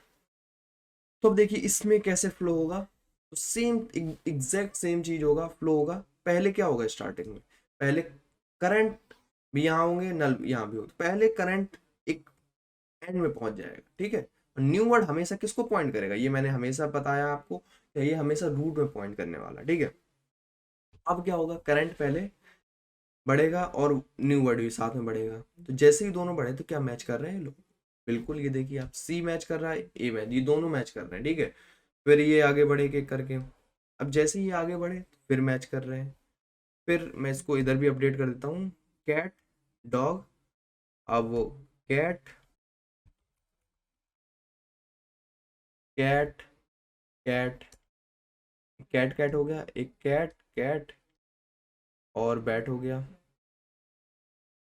तो अब देखिए इसमें कैसे फ्लो होगा, तो सेम एग्जैक्ट सेम चीज होगा, फ्लो होगा। पहले क्या होगा स्टार्टिंग में, पहले करंट भी यहाँ होंगे, नल यहाँ भी हो, तो पहले करंट एक एंड में पहुंच जाएगा, ठीक है। न्यू वर्ड हमेशा किसको पॉइंट करेगा, ये मैंने हमेशा बताया आपको कि ये हमेशा रूट में पॉइंट करने वाला, ठीक है। अब क्या होगा, करंट पहले बढ़ेगा और न्यू वर्ड भी साथ में बढ़ेगा, तो जैसे ही दोनों बढ़े तो क्या मैच कर रहे हैं लोग, बिल्कुल ये देखिए आप, सी मैच कर रहा है, ए मैच, ये दोनों मैच कर रहे हैं, ठीक है। फिर ये आगे बढ़े एक एक करके, अब जैसे ही ये आगे बढ़े तो फिर मैच कर रहे हैं। फिर मैं इसको इधर भी अपडेट कर देता हूँ, कैट डॉग, अब cat cat cat cat cat हो गया, एक कैट कैट और बैट हो गया।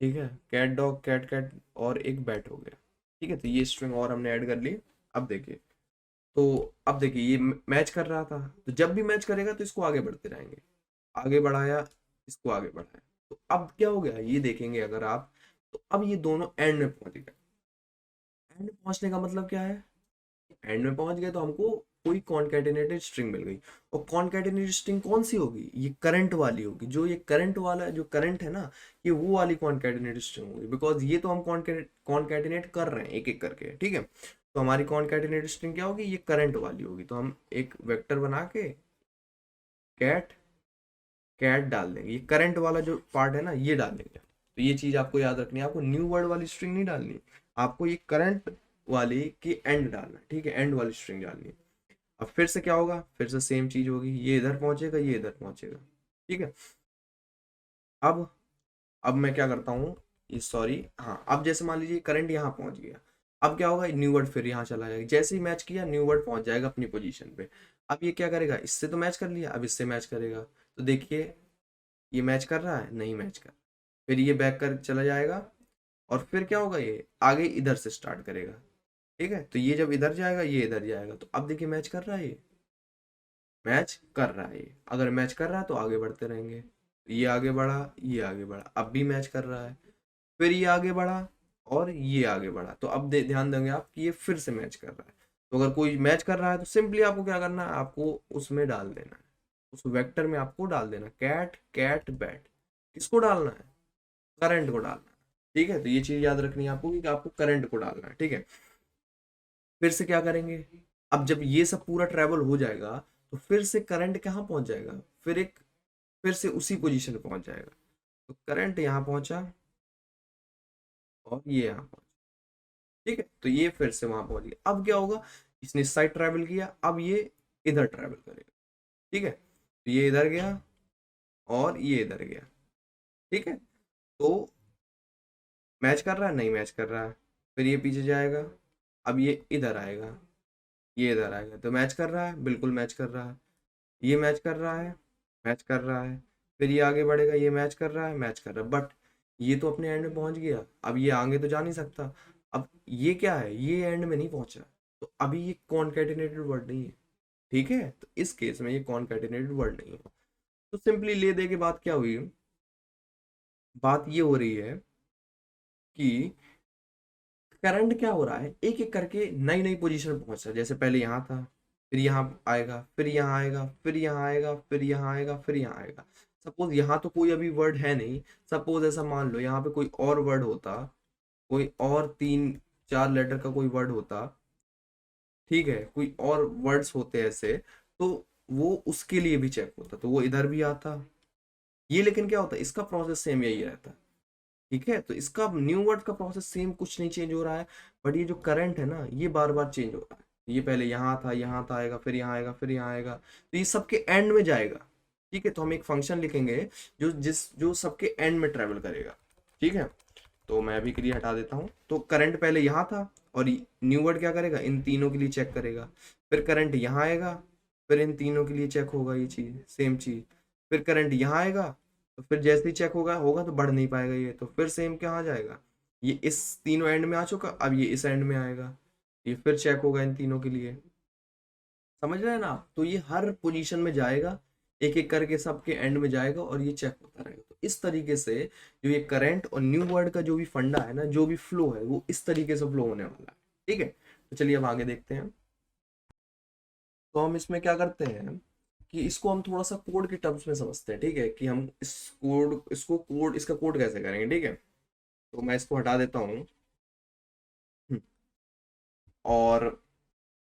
ठीक है, कैट डॉग कैट कैट और एक बैट हो गया। ठीक है, तो ये स्ट्रिंग और हमने ऐड कर ली। अब देखिए, तो अब देखिए ये मैच कर रहा था, तो जब भी मैच करेगा तो इसको आगे बढ़ते रहेंगे। आगे बढ़ाया, इसको आगे बढ़ाया, तो अब क्या हो गया ये देखेंगे अगर आप, तो अब ये दोनों एंड में पहुंच गए। एंड में पहुंचने का मतलब क्या है, एंड में पहुंच गए तो हमको कोई कॉन्केटिनेटेड स्ट्रिंग मिल गई। और कॉन्केटिनेटेड स्ट्रिंग कौन सी होगी, ये करंट वाली होगी। जो ये करंट वाला जो करंट है ना, ये वो वाली कॉन्केटिनेटेड स्ट्रिंग होगी, बिकॉज ये तो हम कॉन्केटिनेट कर रहे हैं एक एक करके। ठीक है, तो हमारी कॉन्केटिनेटेड स्ट्रिंग क्या होगी, ये करंट वाली होगी। तो हम एक वेक्टर बना के कैट कैट डाल देंगे, ये करंट वाला जो पार्ट है ना ये डाल देंगे। तो ये चीज आपको याद रखनी है, आपको न्यू वर्ड वाली स्ट्रिंग नहीं डालनी, आपको ये करंट वाली की एंड डालना है। ठीक है, एंड वाली स्ट्रिंग डालनी है। अब फिर से क्या होगा, फिर से सेम चीज होगी, ये इधर पहुंचेगा, ये इधर पहुंचेगा। ठीक है, अब अब मैं क्या करता हूँ, ये सॉरी हाँ, अब जैसे मान लीजिए करंट यहाँ पहुंच गया, अब क्या होगा, न्यू वर्ड फिर यहाँ चला जाएगा। जैसे ही मैच किया न्यू वर्ड पहुंच जाएगा अपनी पोजीशन पे। अब ये क्या करेगा, इससे तो मैच कर लिया, अब इससे मैच करेगा। तो देखिए ये मैच कर रहा है, नहीं मैच कर। फिर ये बैक कर चला जाएगा, और फिर क्या होगा, ये आगे इधर से स्टार्ट करेगा। ठीक है, तो ये जब इधर जाएगा ये इधर जाएगा, तो अब देखिए मैच कर रहा है, ये मैच कर रहा है। ये अगर मैच कर रहा है तो आगे बढ़ते रहेंगे। ये आगे बढ़ा, ये आगे बढ़ा, अब भी मैच कर रहा है। फिर ये आगे बढ़ा और ये आगे बढ़ा, तो अब ध्यान देंगे आप कि ये फिर से मैच कर रहा है। तो अगर कोई मैच कर रहा है तो सिंपली आपको क्या करना है, आपको उसमें डाल देना है, उस वेक्टर में आपको डाल देना कैट कैट बैट। किसको डालना है, करंट को डालना है। ठीक है, तो ये चीज याद रखनी है आपको कि आपको करंट को डालना है। ठीक है, फिर से क्या करेंगे, अब जब ये सब पूरा ट्रेवल हो जाएगा तो फिर से करंट कहाँ पहुंच जाएगा, फिर से उसी पोजीशन पे पहुंच जाएगा। तो करंट यहाँ पहुंचा और ये यहाँ पहुंचा। ठीक है, तो ये फिर से वहां पहुंच गया। अब क्या होगा, इसने इस साइड ट्रेवल किया, अब ये इधर ट्रेवल करेगा। ठीक है, तो ये इधर गया और ये इधर गया। ठीक है, तो मैच कर रहा है, नहीं मैच कर रहा है। फिर ये पीछे जाएगा, अब ये इधर आएगा, ये इधर आएगा, तो मैच कर रहा है, बिल्कुल मैच कर रहा है। ये मैच कर रहा है, मैच कर रहा है। फिर ये आगे बढ़ेगा, ये मैच कर रहा है, मैच कर रहा है, बट ये तो अपने एंड में पहुंच गया, अब ये आगे तो जा नहीं सकता। अब ये क्या है, ये एंड में नहीं पहुंचा, तो अभी ये कॉन्केटिनेटेड वर्ड नहीं है। ठीक है, तो इस केस में ये कॉन्केटिनेटेड वर्ड नहीं है। तो सिंपली ले दे के बात क्या हुई, बात ये हो रही है कि करंट क्या हो रहा है, एक एक करके नई नई पोजीशन पे पहुंच रहा है। जैसे पहले यहाँ था, फिर यहाँ आएगा, फिर यहाँ आएगा, फिर यहाँ आएगा, फिर यहाँ आएगा, फिर यहाँ आएगा। सपोज यहाँ तो कोई अभी वर्ड है नहीं, सपोज ऐसा मान लो यहाँ पे कोई और वर्ड होता, कोई और 3 4 लेटर का कोई वर्ड होता। ठीक है, कोई और वर्ड्स होते ऐसे, तो वो उसके लिए भी चेक होता, तो वो इधर भी आता। ये लेकिन क्या होता है, इसका प्रोसेस सेम यही रहता है। ठीक है, तो इसका न्यू वर्ड का प्रोसेस सेम, कुछ नहीं चेंज हो रहा है। बट ये जो करंट है ना, ये बार बार चेंज हो रहा है। ये पहले यहाँ था, यहाँ था आएगा, फिर यहाँ आएगा, फिर यहाँ आएगा, तो ये सबके एंड में जाएगा। ठीक है, तो हम एक फंक्शन लिखेंगे जो सबके एंड में ट्रेवल करेगा। ठीक है, तो मैं अभी के लिए हटा देता हूँ। तो करंट पहले यहाँ था, और न्यू वर्ड क्या करेगा, इन तीनों के लिए चेक करेगा। फिर करंट यहाँ आएगा, फिर इन तीनों के लिए चेक होगा, ये चीज सेम चीज। फिर करंट यहाँ आएगा, तो फिर जैसे ही चेक होगा होगा तो बढ़ नहीं पाएगा ये, तो फिर सेम कहाँ जाएगा, ये इस तीनों एंड में आ चुका, अब ये इस एंड में आएगा, ये फिर चेक होगा इन तीनों के लिए। समझ रहे हैं ना आप, तो ये हर पोजीशन में जाएगा, एक एक करके सबके एंड में जाएगा और ये चेक होता रहेगा। तो इस तरीके से जो ये करंट और न्यू वर्ड का जो भी फंडा है ना, जो भी फ्लो है, वो इस तरीके से फ्लो होने वाला है। ठीक है, तो चलिए अब आगे देखते हैं। तो हम इसमें क्या करते हैं कि इसको हम थोड़ा सा कोड के टर्म्स में समझते हैं। ठीक है, कि हम इसका कोड कैसे करेंगे। ठीक है, तो मैं इसको हटा देता हूँ। और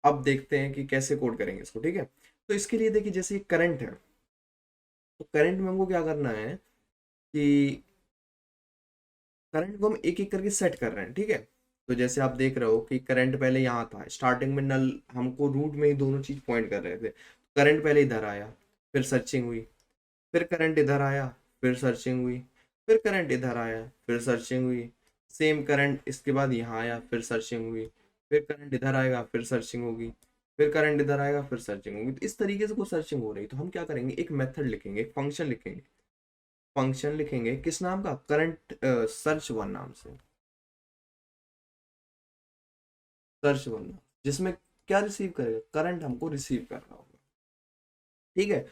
अब देखते हैं कि कैसे कोड करेंगे इसको। ठीक है, तो इसके लिए देखिए, जैसे करंट है, तो करंट में हमको क्या करना है कि करंट को हम एक एक करके सेट कर रहे हैं। ठीक है, तो जैसे आप देख रहे हो कि करंट पहले यहाँ था, स्टार्टिंग में नल हमको रूट में ही दोनों चीज पॉइंट कर रहे थे। करंट पहले इधर आया, फिर सर्चिंग हुई, फिर करंट इधर आया, फिर सर्चिंग हुई, फिर करंट इधर आया, फिर सर्चिंग हुई, सेम करंट इसके बाद यहाँ आया, फिर सर्चिंग हुई, फिर करंट इधर आएगा, फिर सर्चिंग होगी, फिर करंट इधर आएगा, फिर सर्चिंग होगी। तो इस तरीके से कोई सर्चिंग हो रही, तो हम क्या करेंगे, एक मेथड लिखेंगे, एक फंक्शन लिखेंगे। फंक्शन लिखेंगे किस नाम का, करंट सर्च वन नाम से, सर्च वन नाम, जिसमें क्या रिसीव करेगा, करंट हमको रिसीव कर रहा होगा। ठीक है।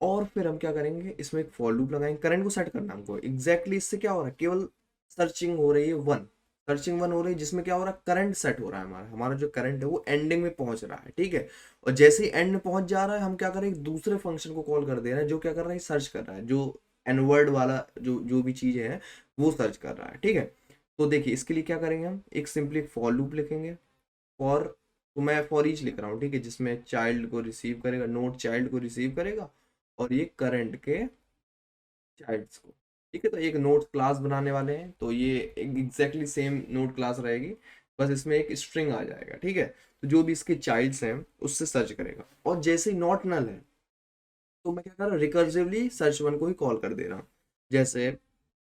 और फिर हम क्या करेंगे, इसमें एक फॉर लूप लगाएंगे, करंट को सेट करना हमको एग्जैक्टली। इससे क्या हो रहा है, केवल सर्चिंग हो रही है वन, सर्चिंग वन हो रही है, जिसमें क्या हो रहा है, करंट सेट हो रहा है, हमारा हमारा जो करंट है वो एंडिंग में पहुंच रहा है। ठीक है। और जैसे ही एंड में पहुंच जा रहा है, हम क्या कर रहे हैं, एक दूसरे फंक्शन को कॉल कर दे रहे हैं, जो क्या कर रहा है, सर्च कर रहा है, जो एनवर्ड वाला जो जो भी चीजें हैं वो सर्च कर रहा है। ठीक है। तो देखिए इसके लिए क्या करेंगे, हम एक सिंपली फॉर लूप लिखेंगे। फॉर, तो मैं फॉर ईच लिख रहा हूँ, ठीक है, जिसमें चाइल्ड को रिसीव करेगा, नोट चाइल्ड को रिसीव करेगा, और ये करंट के चाइल्ड्स को। ठीक है। तो एक नोट क्लास बनाने वाले हैं, तो ये एग्जैक्टली सेम नोट क्लास रहेगी, बस इसमें एक स्ट्रिंग आ जाएगा। ठीक है। तो जो भी इसके चाइल्ड्स हैं उससे सर्च करेगा, और जैसे ही नॉट नल है, तो मैं क्या कर रहा हूँ, रिकर्सिवली सर्च वन को ही कॉल कर दे रहा हूँ। जैसे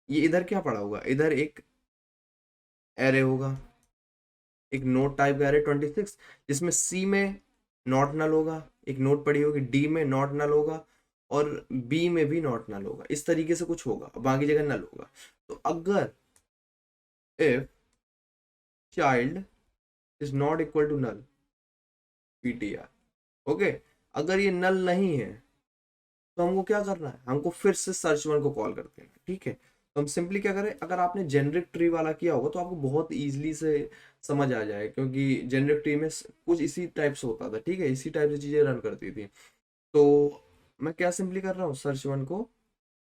ये इधर क्या पड़ा हुआ, इधर एक एरे होगा, एक नोट टाइप का एरे 26, जिसमें सी में नॉट नल होगा, एक नोट पड़ी होगी, डी में नॉट नल होगा, और बी में भी नॉट नल होगा। इस तरीके से कुछ होगा, बाकी जगह नल होगा। तो अगर if child is not equal to null, PTR, okay, अगर ये नल नहीं है, तो हमको क्या करना है, हमको फिर से सर्च वन को कॉल करते हैं। ठीक है। तो हम सिंपली क्या करें, अगर आपने जेनरिक ट्री वाला किया होगा तो आपको बहुत इजीली से समझ आ जाए, क्योंकि जेनरिक ट्री में कुछ इसी टाइप से होता था। ठीक है। इसी टाइप से चीजें रन करती थी। तो मैं क्या सिंपली कर रहा हूँ, सर्च वन को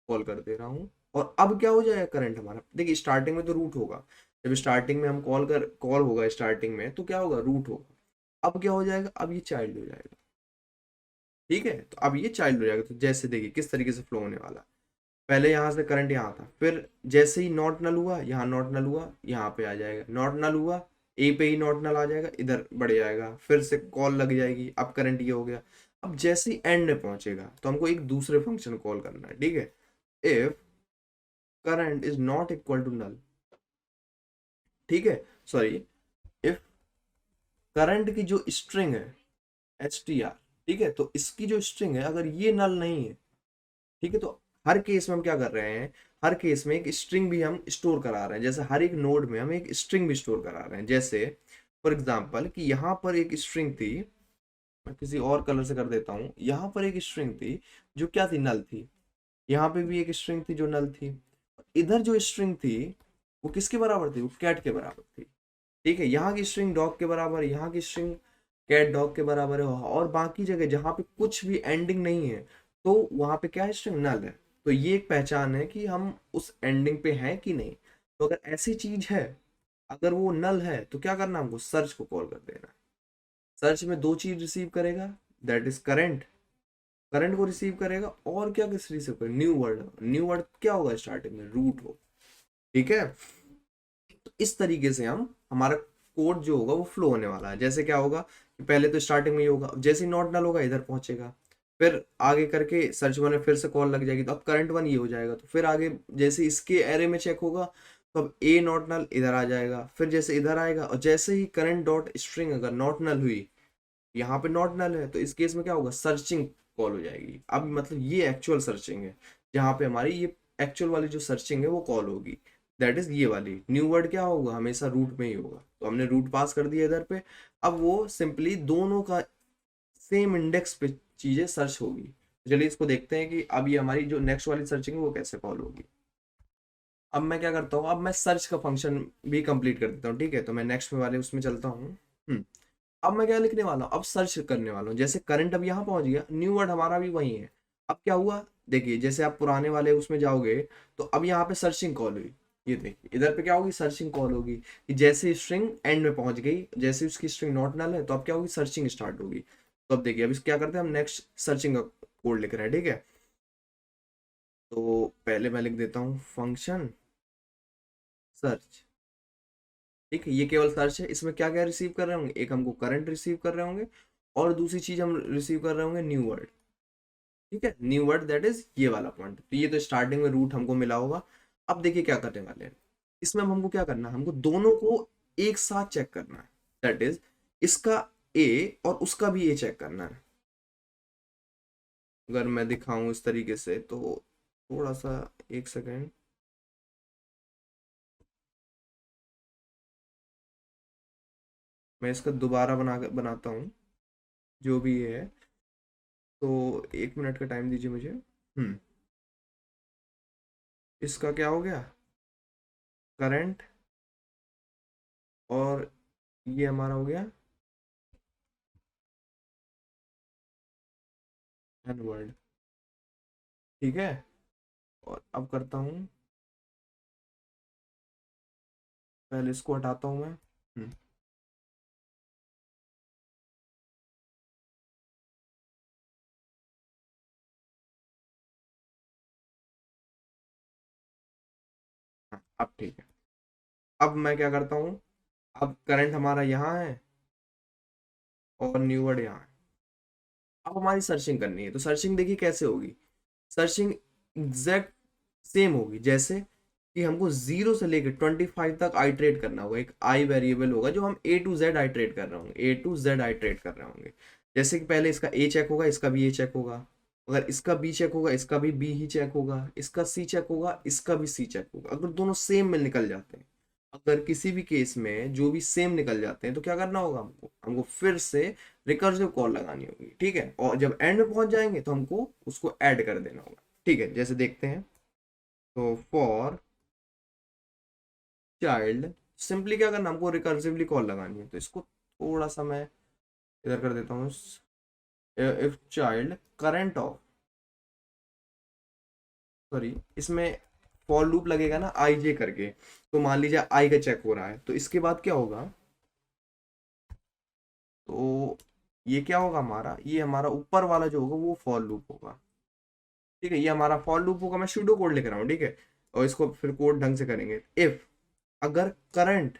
कॉल कर दे रहा हूँ, और अब क्या हो जाएगा, करंट हमारा, देखिए स्टार्टिंग में तो रूट होगा, जब स्टार्टिंग में हम कॉल होगा स्टार्टिंग में, तो क्या होगा, रूट होगा। अब क्या हो जाएगा, अब ये चाइल्ड हो जाएगा। ठीक है। तो अब ये चाइल्ड हो जाएगा। तो जैसे देखिए किस तरीके से फ्लो होने वाला, पहले यहाँ से करंट यहाँ था, फिर जैसे ही नॉट नल हुआ, यहाँ नॉट नल हुआ, यहाँ पे आ जाएगा, नॉट नल हुआ, ए पे ही नॉट नल आ जाएगा, इधर बढ़ जाएगा, फिर से कॉल लग जाएगी, अब करंट ये हो गया। अब जैसे ही एंड में पहुंचेगा, तो हमको एक दूसरे फंक्शन कॉल करना है। ठीक है। If current is not equal to null, ठीक है, सॉरी, इफ करंट की जो स्ट्रिंग है, एच टी आर, ठीक है, तो इसकी जो स्ट्रिंग है अगर ये नल नहीं है, ठीक है, तो हर केस में हम क्या कर रहे हैं, हर केस में एक स्ट्रिंग भी हम स्टोर करा रहे हैं। जैसे हर एक नोड में हम एक स्ट्रिंग भी स्टोर करा रहे हैं। जैसे फॉर एग्जांपल कि यहाँ पर एक स्ट्रिंग थी, मैं किसी और कलर से कर देता हूँ, यहाँ पर एक स्ट्रिंग थी जो क्या थी, नल थी। यहाँ पे भी एक स्ट्रिंग थी जो नल थी। इधर जो स्ट्रिंग थी वो किसके बराबर थी, वो कैट के बराबर थी। ठीक है। यहाँ की स्ट्रिंग डॉग के बराबर है, यहाँ की स्ट्रिंग कैट डॉग के बराबर है, और बाकी जगह जहाँ पे कुछ भी एंडिंग नहीं है, तो वहां पे क्या है, स्ट्रिंग नल है। तो ये एक पहचान है कि हम उस एंडिंग पे हैं कि नहीं। तो अगर ऐसी चीज है, अगर वो नल है, तो क्या करना, हमको सर्च को कॉल कर देना। सर्च में दो चीज रिसीव करेगा, दैट इज करंट, करंट को रिसीव करेगा, और क्या किस रिसीव करेगा, न्यू वर्ड, न्यू वर्ड क्या होगा, स्टार्टिंग में रूट हो। ठीक है। तो इस तरीके से हम हमारा कोड जो होगा वो फ्लो होने वाला है। जैसे क्या होगा कि पहले तो स्टार्टिंग में ये होगा, जैसे ही नॉट नल होगा इधर पहुंचेगा, फिर आगे करके सर्च वन में फिर से कॉल लग जाएगी, तो अब करंट वन ये हो जाएगा। तो फिर आगे जैसे इसके एरे में चेक होगा, तो अब ए नॉट नल इधर आ जाएगा, फिर जैसे इधर आएगा, और जैसे ही करंट डॉट स्ट्रिंग अगर नॉट नल हुई, यहाँ पे नॉट नल है, तो इस केस में क्या होगा, सर्चिंग कॉल हो जाएगी। अब मतलब ये एक्चुअल सर्चिंग है, जहाँ पे हमारी ये एक्चुअल वाली जो सर्चिंग है वो कॉल होगी, दैट इज ये वाली। न्यू वर्ड क्या होगा, हमेशा रूट में ही होगा, तो हमने रूट पास कर दिया इधर पे। अब वो सिंपली दोनों का सेम इंडेक्स पे चीजें सर्च होगी। चलिए इसको देखते हैं कि अब ये हमारी जो नेक्स्ट वाली सर्चिंग है वो कैसे कॉल होगी। अब मैं क्या करता हूँ, अब मैं सर्च का फंक्शन भी कंप्लीट कर देता हूँ। ठीक है। तो मैं नेक्स्ट में वाले उसमें चलता हूँ। अब मैं क्या लिखने वाला हूँ, अब सर्च करने वाला हूँ। जैसे करंट अब यहाँ पहुंच गया, न्यू वर्ड हमारा भी वही है। अब क्या हुआ, देखिए जैसे आप पुराने वाले उसमें जाओगे, तो अब यहाँ पे सर्चिंग कॉल हुई। ये देखिए इधर पे क्या होगी, सर्चिंग कॉल होगी, कि जैसे स्ट्रिंग एंड में पहुंच गई, जैसे उसकी स्ट्रिंग नॉट नल है, तो अब क्या होगी, सर्चिंग स्टार्ट होगी। तो अब देखिए अब इस क्या करते हैं, हम नेक्स्ट सर्चिंग का कोड लिख रहे हैं। ठीक है। तो पहले मैं लिख देता हूँ फंक्शन सर्च। ठीक है। ये केवल सर्च है, इसमें क्या क्या रिसीव कर रहे होंगे, एक हमको करंट रिसीव कर रहे होंगे, और दूसरी चीज हम रिसीव कर रहे होंगे न्यू वर्ड। ठीक है। न्यू वर्ड दैट इज ये वाला पॉइंट। तो ये तो स्टार्टिंग में रूट हमको मिला होगा। अब देखिए क्या करने वाले हैं, इसमें अब हमको क्या करना है, हमको दोनों को एक साथ चेक करना है, दैट इज इसका ए और उसका भी ए चेक करना है। अगर मैं दिखाऊं इस तरीके से तो थोड़ा सा, एक सेकेंड, मैं इसका दोबारा बनाता हूँ जो भी ये है। तो 1 मिनट का टाइम दीजिए मुझे। इसका क्या हो गया, करंट, और ये हमारा हो गया एनवर्ड। ठीक है, और अब करता हूँ, पहले इसको हटाता हूँ मैं। हाँ, अब ठीक है। अब मैं क्या करता हूँ, अब करंट हमारा यहाँ है और न्यू वर्ड यहाँ है। अब हमारी सर्चिंग करनी है, तो सर्चिंग देखिए कैसे होगी। सर्चिंग एग्जैक्ट सेम होगी, जैसे कि हमको 0 से लेकर 25 तक आइट्रेट करना होगा। एक आई वेरिएबल होगा जो हम A to Z आइट्रेट कर रहे होंगे, A to Z आइट्रेट कर रहे होंगे। जैसे कि पहले इसका ए चेक होगा, इसका भी ए चेक होगा, अगर इसका बी चेक होगा, इसका भी बी ही चेक होगा, इसका सी चेक होगा, इसका भी सी चेक होगा। अगर दोनों सेम में निकल जाते हैं, अगर किसी भी केस में जो भी सेम निकल जाते हैं, तो क्या करना होगा, हमको हमको फिर से रिकर्सिव कॉल लगानी होगी। ठीक है, और जब एंड में पहुंच जाएंगे तो हमको उसको ऐड कर देना होगा। ठीक है, जैसे देखते हैं, तो फॉर चाइल्ड, सिंपली क्या करना, हमको रिकर्सिवली कॉल लगानी है। तो इसको थोड़ा सा मैं इधर कर देता हूँ, if child current of, sorry, इसमें फॉर लूप लगेगा ना आई जे करके, तो मान लीजिए आई का चेक हो रहा है, तो इसके बाद क्या होगा, तो ये क्या होगा हमारा, ये हमारा ऊपर वाला जो होगा वो फॉर लूप होगा। ठीक है, ये हमारा फॉर लूप होगा। मैं सूडो कोड लिख रहा हूँ, ठीक है, और इसको फिर कोड ढंग से करेंगे। इफ, अगर current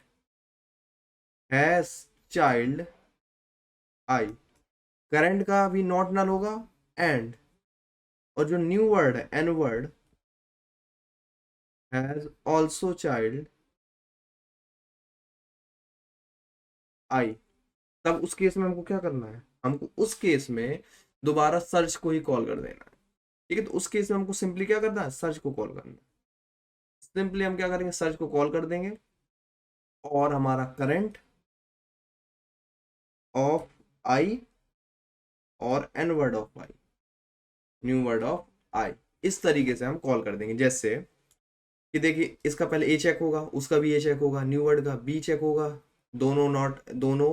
has child i, current का भी नॉट नल होगा, एंड, और जो न्यू वर्ड है end word has also child i, तब उस केस में हमको क्या करना है, हमको उस केस में दोबारा सर्च को ही कॉल कर देना है। ठीक है, तो उस केस में हमको सिंपली क्या करना है, सर्च को कॉल करना है। सिंपली हम क्या करेंगे, सर्च को कॉल कर देंगे, और हमारा करंट ऑफ आई और N word of I, new word of I, इस तरीके से हम कॉल कर देंगे। जैसे कि देखिए, इसका पहले ए चेक होगा, उसका भी ए चेक होगा, न्यू वर्ड का बी चेक होगा, दोनों नॉट, दोनों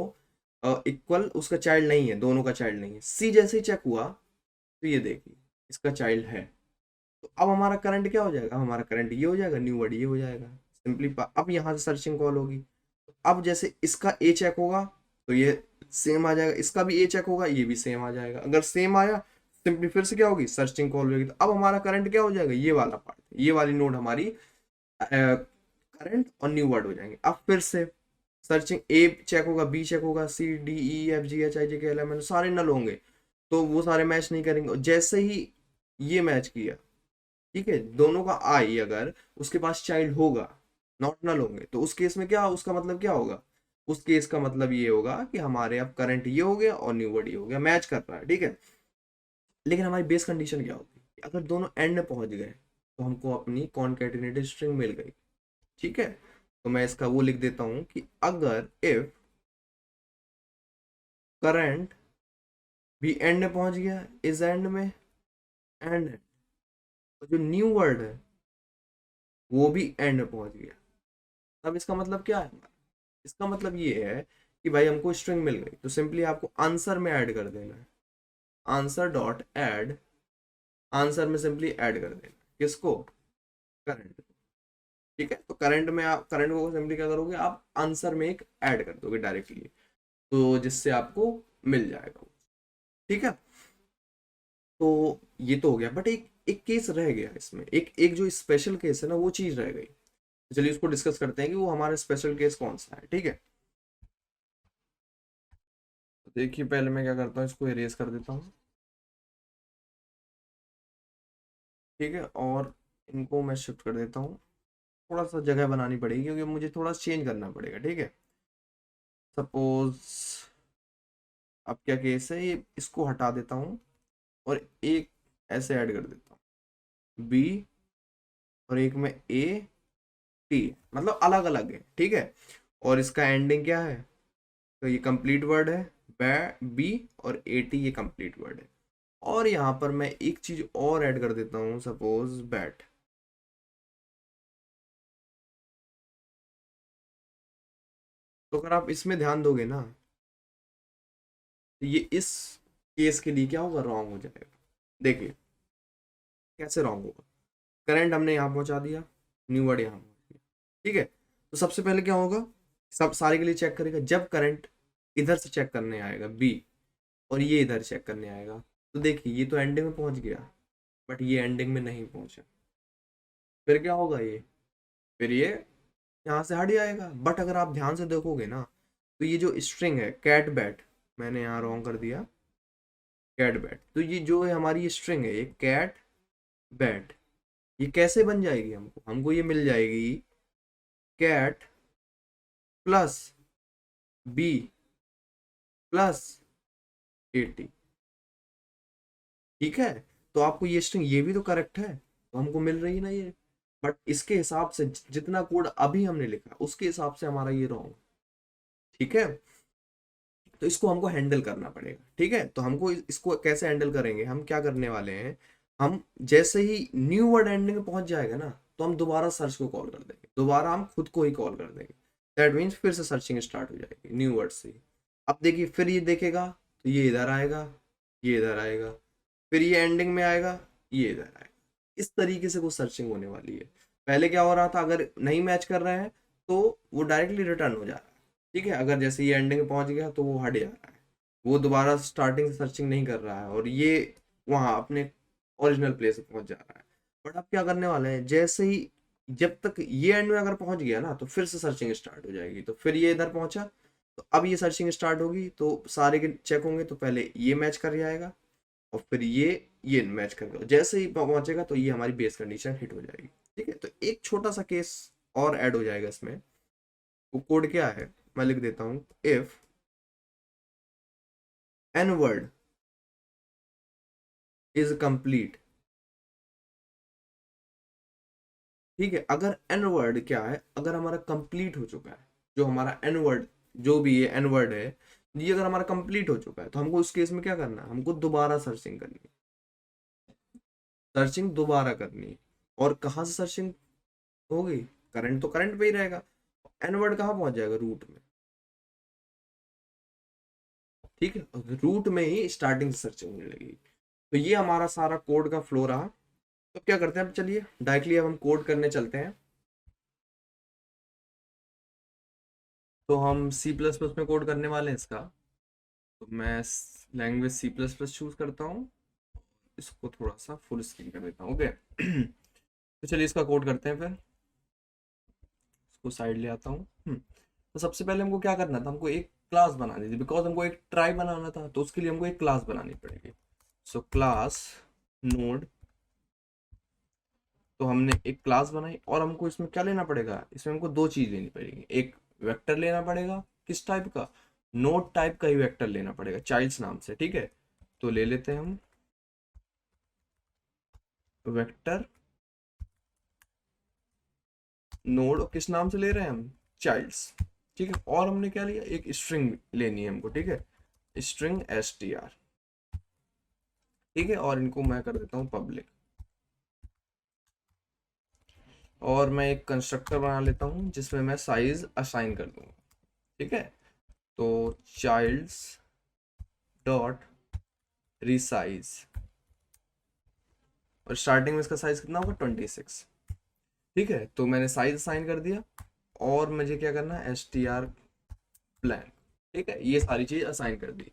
इक्वल, उसका चाइल्ड नहीं है, दोनों का चाइल्ड नहीं है। सी जैसे ही चेक हुआ, तो ये देखिए इसका चाइल्ड है। तो अब हमारा करंट क्या हो जाएगा, हमारा करंट ये हो जाएगा, न्यू वर्ड ये हो जाएगा। सिंपली अब यहाँ से सर्चिंग कॉल होगी। अब जैसे इसका ए चेक होगा, तो ये सेम आ जाएगा, इसका भी ए चेक होगा, ये भी सेम आ जाएगा। अगर सेम आया, सिंपली फिर से क्या होगी, सर्चिंग कॉल होगी। तो अब हमारा करंट क्या हो जाएगा, ये वाला पार्ट, ये वाली नोड हमारी करंट और न्यू वर्ड हो जाएंगे। अब फिर से सर्चिंग, ए चेक होगा, बी चेक होगा, C D E F G H I J K L M N, सारे नल होंगे, तो वो सारे मैच नहीं करेंगे। और जैसे ही ये मैच किया, ठीक है, दोनों का आई अगर उसके पास चाइल्ड होगा, नॉट नल होंगे, तो उस केस में क्या, उसका मतलब क्या होगा, उस केस का मतलब ये होगा कि हमारे अब करंट ये हो गया और न्यू वर्ड ये हो गया, मैच कर रहा है। ठीक है, लेकिन हमारी बेस कंडीशन क्या होगी, अगर दोनों एंड में पहुंच गए, तो हमको अपनी कॉन्केटिनेटेड स्ट्रिंग मिल गई। ठीक है, तो मैं इसका वो लिख देता हूं कि अगर इफ करंट भी एंड में पहुंच गया, इस एंड में, एंड, तो जो न्यू वर्ड है वो भी एंड में पहुंच गया, अब इसका मतलब क्या है, इसका मतलब ये है कि भाई हमको स्ट्रिंग मिल गई। तो सिंपली आपको आंसर में ऐड कर देना है, आंसर डॉट ऐड, आंसर में सिंपली ऐड कर देना, किसको, करंट। ठीक है, तो करंट में आप करंट को सिंपली क्या करोगे, आप आंसर में एक ऐड कर दोगे डायरेक्टली, तो जिससे आपको मिल जाएगा। ठीक है, तो ये तो हो गया, बट एक एक केस रह गया इसमें, एक एक जो स्पेशल केस है ना, वो चीज रह गई। तो चलिए उसको डिस्कस करते हैं कि वो हमारा स्पेशल केस कौन सा है। ठीक है, तो देखिए पहले मैं क्या करता हूँ, इसको इरेज कर देता हूँ। ठीक है, और इनको मैं शिफ्ट कर देता हूँ थोड़ा सा जगह बनानी पड़ेगी क्योंकि मुझे थोड़ा चेंज करना पड़ेगा, ठीक है। सपोज अब क्या केस है, ये इसको हटा देता हूँ और एक ऐसे ऐड कर देता हूँ बी, और एक में ए टी, मतलब अलग अलग है, ठीक है। और इसका एंडिंग क्या है, तो ये कंप्लीट वर्ड है, बी, और ए टी ये कंप्लीट वर्ड है। और यहाँ पर मैं एक चीज और ऐड कर देता हूँ, सपोज बैट। तो अगर आप इसमें ध्यान दोगे ना, तो ये इस केस के लिए क्या होगा, रॉन्ग हो जाएगा। देखिए कैसे रॉन्ग होगा, करंट हमने यहाँ पहुंचा दिया, न्यू वर्ड यहाँ पहुंच दिया, ठीक है। तो सबसे पहले क्या होगा, सब सारे के लिए चेक करेगा, जब करंट इधर से चेक करने आएगा बी, और ये इधर चेक करने आएगा, तो देखिए ये तो एंडिंग में पहुंच गया, बट ये एंडिंग में नहीं पहुंचा। फिर क्या होगा ये, फिर ये यहाँ से हट जाएगा। बट अगर आप ध्यान से देखोगे ना, तो ये जो स्ट्रिंग है कैट बैट, मैंने यहाँ रॉन्ग कर दिया, कैट बैट, तो ये जो है हमारी स्ट्रिंग है, ये कैट बैट, ये कैसे बन जाएगी, हमको हमको ये मिल जाएगी cat plus b plus at, ठीक है। तो आपको ये स्ट्रिंग ये भी तो करेक्ट है, तो हमको मिल रही है ना ये। बट इसके हिसाब से जितना कोड अभी हमने लिखा उसके हिसाब से हमारा ये रॉन्ग, ठीक है। तो इसको हमको हैंडल करना पड़ेगा, ठीक है। तो हमको इसको कैसे हैंडल करेंगे, हम क्या करने वाले हैं, हम जैसे ही न्यू वर्ड एंडिंग में पहुंच जाएगा ना, तो हम दोबारा सर्च को कॉल कर देंगे, दोबारा हम खुद को ही कॉल कर देंगे। दैट मीन्स फिर से सर्चिंग स्टार्ट हो जाएगी न्यू वर्ड से। अब देखिए फिर ये देखेगा, तो ये इधर आएगा, ये इधर आएगा, फिर ये एंडिंग में आएगा, ये इधर आएगा। इस तरीके से वो सर्चिंग होने वाली है। पहले क्या हो रहा था, अगर नहीं मैच कर रहे हैं तो वो डायरेक्टली रिटर्न हो जा रहा है, ठीक है। अगर जैसे ये एंडिंग में पहुंच गया तो वो हट जा रहा है, वो दोबारा स्टार्टिंग से सर्चिंग नहीं कर रहा है, और ये वहां अपने ओरिजिनल प्लेस पे पहुंच जा रहा है। बट अब क्या करने वाले हैं, जैसे ही जब तक ये एंड में अगर पहुंच गया ना, तो फिर से सर्चिंग स्टार्ट हो जाएगी। तो फिर ये इधर पहुंचा, तो अब ये सर्चिंग स्टार्ट होगी, तो सारे के चेक होंगे, तो पहले ये मैच कर जाएगा, और फिर ये मैच कर, जैसे ही पहुंचेगा तो ये हमारी बेस कंडीशन हिट हो जाएगी, ठीक है। तो एक छोटा सा केस और ऐड हो जाएगा इसमें। वो कोड क्या है, मैं लिख देता हूं, if end word is complete, ठीक है। अगर एन वर्ड क्या है, अगर हमारा कंप्लीट हो चुका है, जो हमारा एन वर्ड, जो भी ये एन वर्ड है, ये अगर हमारा कंप्लीट हो चुका है, तो हमको उस केस में क्या करना है, हमको दोबारा सर्चिंग करनी है, सर्चिंग दोबारा करनी है। और कहाँ से सर्चिंग होगी, करंट तो करंट पे ही रहेगा, एन वर्ड कहाँ पहुंच जाएगा, रूट में, ठीक है। रूट में ही स्टार्टिंग से सर्चिंग होने लगेगी। तो ये हमारा सारा कोड का फ्लो रहा। तो क्या करते हैं, अब चलिए डायरेक्टली अब हम कोड करने चलते हैं। तो हम सी प्लस प्लस में कोड करने वाले हैं इसका। तो मैं language C plus plus choose करता हूँ, इसको थोड़ा सा फुल स्क्रीन कर देता हूँ, ओके। तो चलिए इसका कोड करते हैं, फिर इसको साइड ले आता हूँ। तो सबसे पहले हमको क्या करना था, हमको एक क्लास बनानी थी, बिकॉज हमको एक ट्राई बनाना था, तो उसके लिए हमको एक क्लास बनानी पड़ेगी। सो क्लास नोड, तो हमने एक क्लास बनाई, और हमको इसमें क्या लेना पड़ेगा, इसमें हमको दो चीज लेनी पड़ेगी। एक वेक्टर लेना पड़ेगा, किस टाइप का, नोड टाइप का ही वेक्टर लेना पड़ेगा, चाइल्ड्स नाम से, ठीक है। तो ले लेते हैं हम वेक्टर नोड, किस नाम से ले रहे हैं हम, चाइल्ड्स, ठीक है। और हमने क्या लिया, एक स्ट्रिंग लेनी है हमको, ठीक है, स्ट्रिंग str, ठीक है। और इनको मैं कर देता हूँ पब्लिक, और मैं एक कंस्ट्रक्टर बना लेता हूँ जिसमें मैं साइज असाइन कर दूंगा, ठीक है। तो चाइल्ड्स डॉट रिसाइज, और स्टार्टिंग में इसका साइज कितना होगा, 26, ठीक है। तो मैंने साइज असाइन कर दिया, और मुझे क्या करना है, str ब्लैंक, ठीक है, ये सारी चीज असाइन कर दी।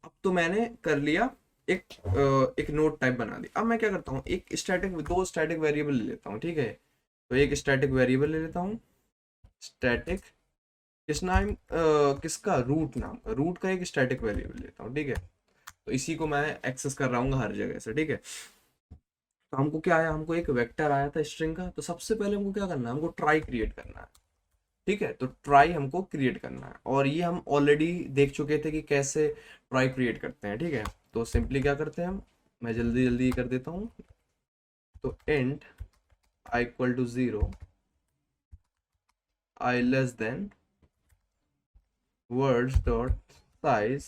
अब तो मैंने कर लिया, एक नोट टाइप बना दी। अब मैं क्या करता हूँ, एक स्टैटिक, दो स्टैटिक वेरिएबल ले लेता हूँ, ठीक है। तो एक स्टैटिक वेरिएबल ले लेता हूँ, स्टैटिक किस नाम, किसका, रूट नाम का, रूट का एक स्टैटिक वेरिएबल लेता हूँ, ठीक है। तो इसी को मैं एक्सेस कर रहा हूँ हर जगह से, ठीक है। तो हमको क्या आया, हमको एक वेक्टर आया था स्ट्रिंग का। तो सबसे पहले हमको क्या करना है, हमको ट्राई क्रिएट करना है। ठीक है, तो ट्राई हमको क्रिएट करना है, और ये हम ऑलरेडी देख चुके थे कि कैसे ट्राई क्रिएट करते हैं। ठीक है, तो सिंपली क्या करते हैं हम, मैं जल्दी जल्दी कर देता हूँ। तो int i equal to 0, i less than words dot size,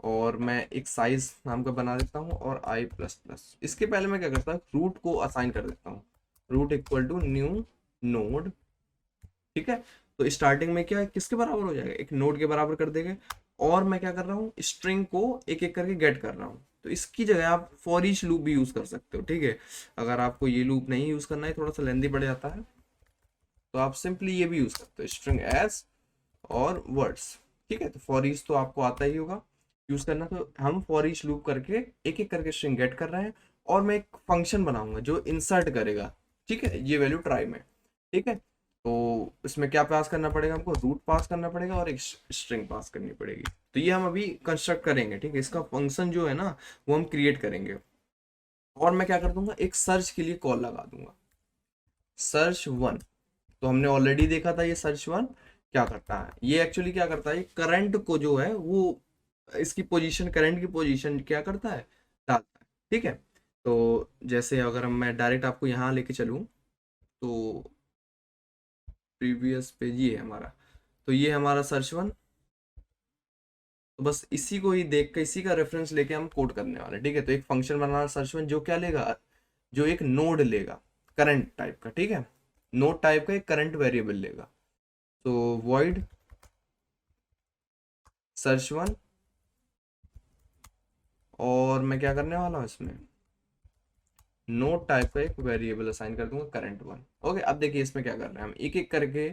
और मैं एक साइज नाम का बना देता हूँ, और आई प्लस प्लस। इसके पहले मैं क्या करता हूँ, रूट को असाइन कर देता हूँ, root equal to new node. ठीक है, तो स्टार्टिंग में क्या है, किसके बराबर हो जाएगा, एक नोड के बराबर कर देंगे। और मैं क्या कर रहा हूँ, स्ट्रिंग को एक एक करके गेट कर रहा हूँ। तो इसकी जगह आप फॉर ईच लूप भी यूज कर सकते हो। ठीक है, अगर आपको ये लूप नहीं यूज करना है, थोड़ा सा लेंदी पड़ जाता है, तो आप सिंपली ये भी यूज करते हो, स्ट्रिंग एस और वर्ड्स। ठीक है, तो फॉर ईच तो आपको आता ही होगा यूज करना। तो हम फॉर ईच लूप करके एक एक करके स्ट्रिंग गेट कर रहे हैं, और मैं एक फंक्शन बनाऊंगा जो इंसर्ट करेगा, ठीक है, ये वैल्यू ट्राई में। ठीक है, तो इसमें क्या पास करना पड़ेगा, हमको रूट पास करना पड़ेगा और एक स्ट्रिंग पास करनी पड़ेगी। तो ये हम अभी कंस्ट्रक्ट करेंगे। ठीक है, इसका फंक्शन जो है ना, वो हम क्रिएट करेंगे। और मैं क्या कर दूंगा, एक सर्च के लिए कॉल लगा दूंगा, सर्च वन। तो हमने ऑलरेडी देखा था ये सर्च वन क्या करता है, ये एक्चुअली क्या करता है, करंट को जो है वो इसकी पोजीशन, करंट की पोजीशन क्या करता है, डालता है। ठीक है, तो जैसे अगर मैं डायरेक्ट आपको यहाँ लेके चलूँ, तो प्रीवियस पेज ये है हमारा, तो ये हमारा सर्च वन। तो बस इसी को ही देख के, इसी का रेफरेंस लेके हम कोड करने वाले हैं। ठीक है, तो एक फंक्शन बनाना सर्च वन, जो क्या लेगा, जो एक नोड लेगा करंट टाइप का। ठीक है, नोड टाइप का एक करंट वेरिएबल लेगा। तो वॉइड सर्च वन, और मैं क्या करने वाला हूँ इसमें, नोड टाइप का एक वेरिएबल असाइन कर दूंगा करंट वन। ओके, अब देखिए इसमें क्या कर रहे हैं हम, एक एक करके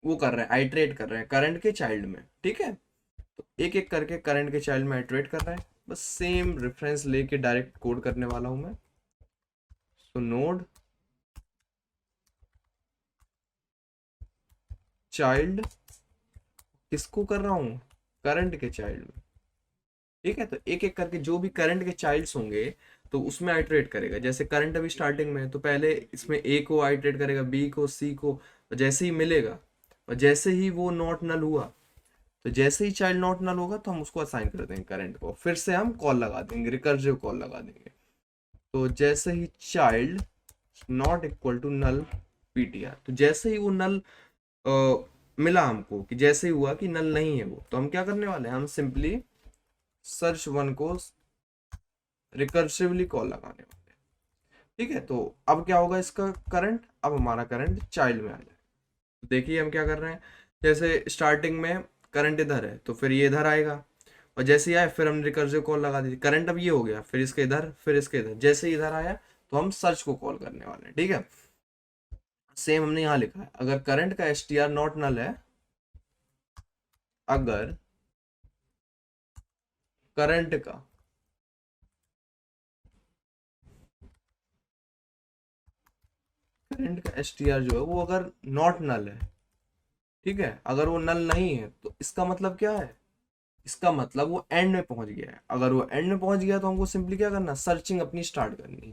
वो कर रहे हैं, आइट्रेट कर रहे हैं करंट के चाइल्ड में। ठीक है, तो एक एक करके करंट के चाइल्ड में आइट्रेट कर रहे हैं। बस सेम रेफरेंस लेके डायरेक्ट कोड करने वाला हूं मैं। तो नोड चाइल्ड, किसको कर रहा हूँ, करंट के चाइल्ड में। ठीक है, तो एक एक करके जो भी करंट के चाइल्ड्स होंगे, तो उसमें आइट्रेट करेगा। जैसे करंट अभी स्टार्टिंग में है, तो पहले इसमें ए को आइट्रेट करेगा, बी को, सी को, और जैसे ही मिलेगा, और जैसे ही वो नॉट नल हुआ, तो जैसे ही चाइल्ड नॉट नल होगा, तो हम उसको असाइन कर देंगे करंट को, फिर से हम कॉल लगा देंगे, रिकर्सिव कॉल लगा देंगे। तो जैसे ही child not equal to null PTR, तो जैसे ही वो नल मिला हमको, कि जैसे ही हुआ कि नल नहीं है वो, तो हम क्या करने वाले हैं, हम सिंपली सर्च वन को रिकर्सिवली कॉल लगाने वाले हैं। ठीक है, तो अब क्या होगा इसका करंट, अब हमारा करंट चाइल्ड में आ जाए। तो देखिए हम क्या कर रहे हैं, जैसे स्टार्टिंग में करंट इधर है, तो फिर ये इधर आएगा, और जैसे ही आए फिर हमने रिकर्सिव कॉल लगा दी, करंट अब ये हो गया, फिर इसके इधर, फिर इसके इधर, जैसे ही इधर आया, तो हम सर्च को कॉल करने वाले हैं। ठीक है, सेम हमने यहाँ लिखा है, अगर करंट का s t r not null है, अगर करंट का करंट का एस टी आर जो है वो अगर नॉट नल है, ठीक है, अगर वो नल नहीं है, तो इसका मतलब क्या है, इसका मतलब वो एंड में पहुंच गया है। अगर वो एंड में पहुंच गया, तो हमको सिंपली क्या करना, सर्चिंग अपनी स्टार्ट करनी है।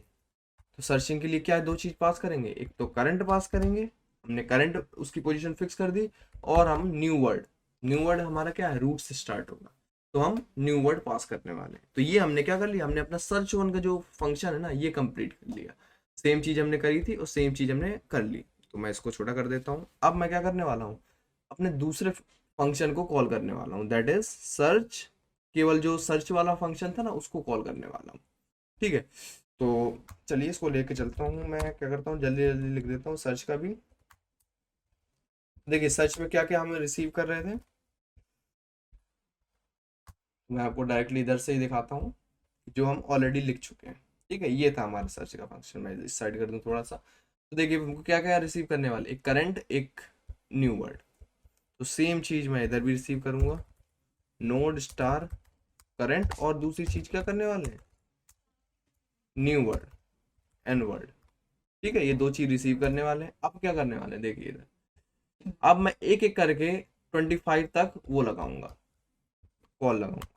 तो सर्चिंग के लिए क्या है, दो चीज पास करेंगे, एक तो करंट पास करेंगे, हमने करंट उसकी पोजीशन फिक्स कर दी, और हम न्यू वर्ड, न्यू वर्ड हमारा क्या है, रूट से स्टार्ट होगा, तो हम न्यू वर्ड पास करने वाले हैं। तो ये हमने क्या कर लिया, हमने अपना सर्च वन का जो फंक्शन है ना, ये कंप्लीट कर लिया। सेम चीज हमने करी थी और सेम चीज हमने कर ली। तो मैं इसको छोटा कर देता हूँ। अब मैं क्या करने वाला हूँ, अपने दूसरे फंक्शन को कॉल करने वाला हूँ, दैट इज सर्च। केवल जो सर्च वाला फंक्शन था ना, उसको कॉल करने वाला हूँ। ठीक है, तो चलिए इसको लेके चलता हूँ। मैं क्या करता हूँ, जल्दी जल्दी लिख देता हूँ सर्च का भी। देखिए सर्च में क्या क्या हम रिसीव कर रहे थे, मैं आपको डायरेक्टली इधर से ही दिखाता हूँ, जो हम ऑलरेडी लिख चुके हैं। ठीक है, ये था हमारा सर्च का फंक्शन। मैं इस साइड कर दूँ थोड़ा सा, तो देखिए हमको क्या क्या रिसीव करने वाले, एक करंट, एक न्यू वर्ड। तो सेम चीज मैं इधर भी रिसीव करूंगा, नोड स्टार करंट, और दूसरी चीज क्या करने वाले हैं, न्यू वर्ड, एन वर्ड। ठीक है, ये दो चीज रिसीव करने वाले हैं। अब क्या करने वाले हैं, देखिए इधर, अब मैं एक एक करके 25 तक वो लगाऊंगा, कॉल लगाऊंगा।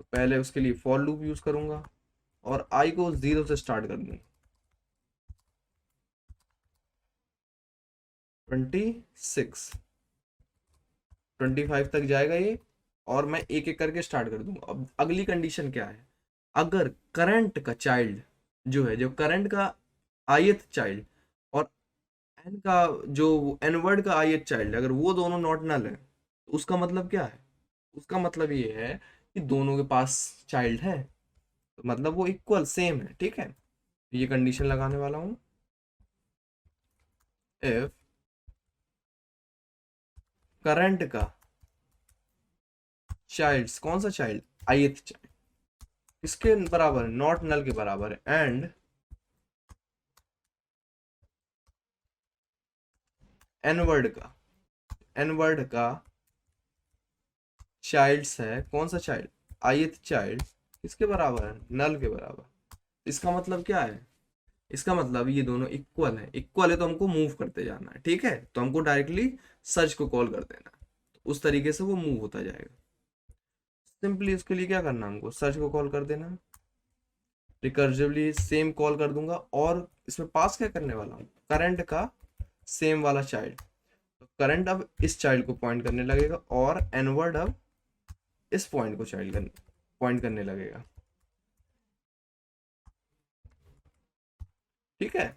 तो पहले उसके लिए फॉर लूप यूज करूंगा, और आई को 0 से स्टार्ट कर दूंगा, 26, 25 तक जाएगा ये, और मैं एक एक करके स्टार्ट कर दूंगा। अब अगली कंडीशन क्या है, अगर करंट का चाइल्ड जो है, जो करंट का ith चाइल्ड और एन का जो एन वर्ड का ith चाइल्ड, अगर वो दोनों नॉट नल है, तो उसका मतलब क्या है, उसका मतलब ये है कि दोनों के पास चाइल्ड है, तो मतलब वो इक्वल सेम है। ठीक है, ये कंडीशन लगाने वाला हूं, इफ करंट का चाइल्ड, कौन सा चाइल्ड, ith चाइल्ड, किसके बराबर है, नॉट नल के बराबर है, एंड एन वर्ड का चाइल्ड्स है, कौन सा चाइल्ड, ith चाइल्ड, किसके बराबर है, नल के बराबर। इसका मतलब क्या है, इसका मतलब ये दोनों इक्वल है, इक्वल है तो हमको मूव करते जाना है। ठीक है, तो हमको डायरेक्टली सर्च को कॉल कर देना है, तो उस तरीके से वो मूव होता जाएगा। सिंपली उसके लिए क्या करना है, हमको सर्च को कॉल कर देना है, रिकर्सिवली सेम कॉल कर दूंगा, और इसमें पास क्या करने वाला हूँ, करंट का सेम वाला चाइल्ड, तो करंट अब इस चाइल्ड को पॉइंट करने लगेगा, और एनवर्ड अब इस पॉइंट को चाइल्ड करने पॉइंट करने लगेगा। ठीक है,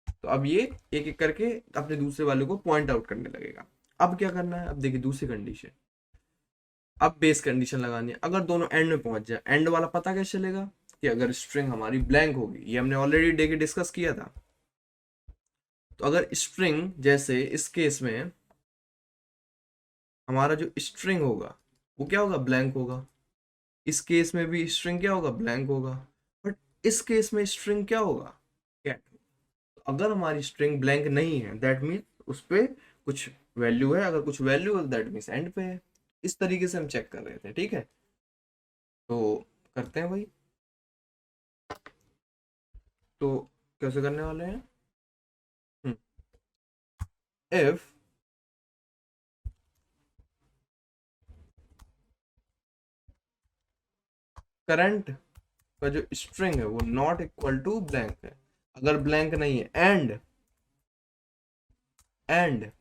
तो अब ये एक एक करके अपने दूसरे वाले को पॉइंट आउट करने लगेगा। अब क्या करना है, अब देखिए दूसरी कंडीशन, अब बेस कंडीशन लगानी है, अगर दोनों एंड में पहुंच जाए, एंड वाला पता कैसे चलेगा, कि अगर स्ट्रिंग हमारी ब्लैंक होगी, ये हमने ऑलरेडी डे के डिस्कस किया था। तो अगर स्ट्रिंग जैसे इस केस में हमारा जो स्ट्रिंग होगा वो क्या होगा, ब्लैंक होगा, इस केस में भी स्ट्रिंग क्या होगा, ब्लैंक होगा, बट इस केस में स्ट्रिंग क्या होगा, कैट। अगर हमारी स्ट्रिंग ब्लैंक नहीं है, दैट मीन्स उस पे कुछ वैल्यू है, अगर कुछ वैल्यू है दैट मीन्स एंड पे है। इस तरीके से हम चेक कर रहे थे। ठीक है, तो करते हैं भाई, तो कैसे करने वाले हैं, इफ करंट का जो स्ट्रिंग है वो नॉट इक्वल टू ब्लैंक है, अगर ब्लैंक नहीं है, एंड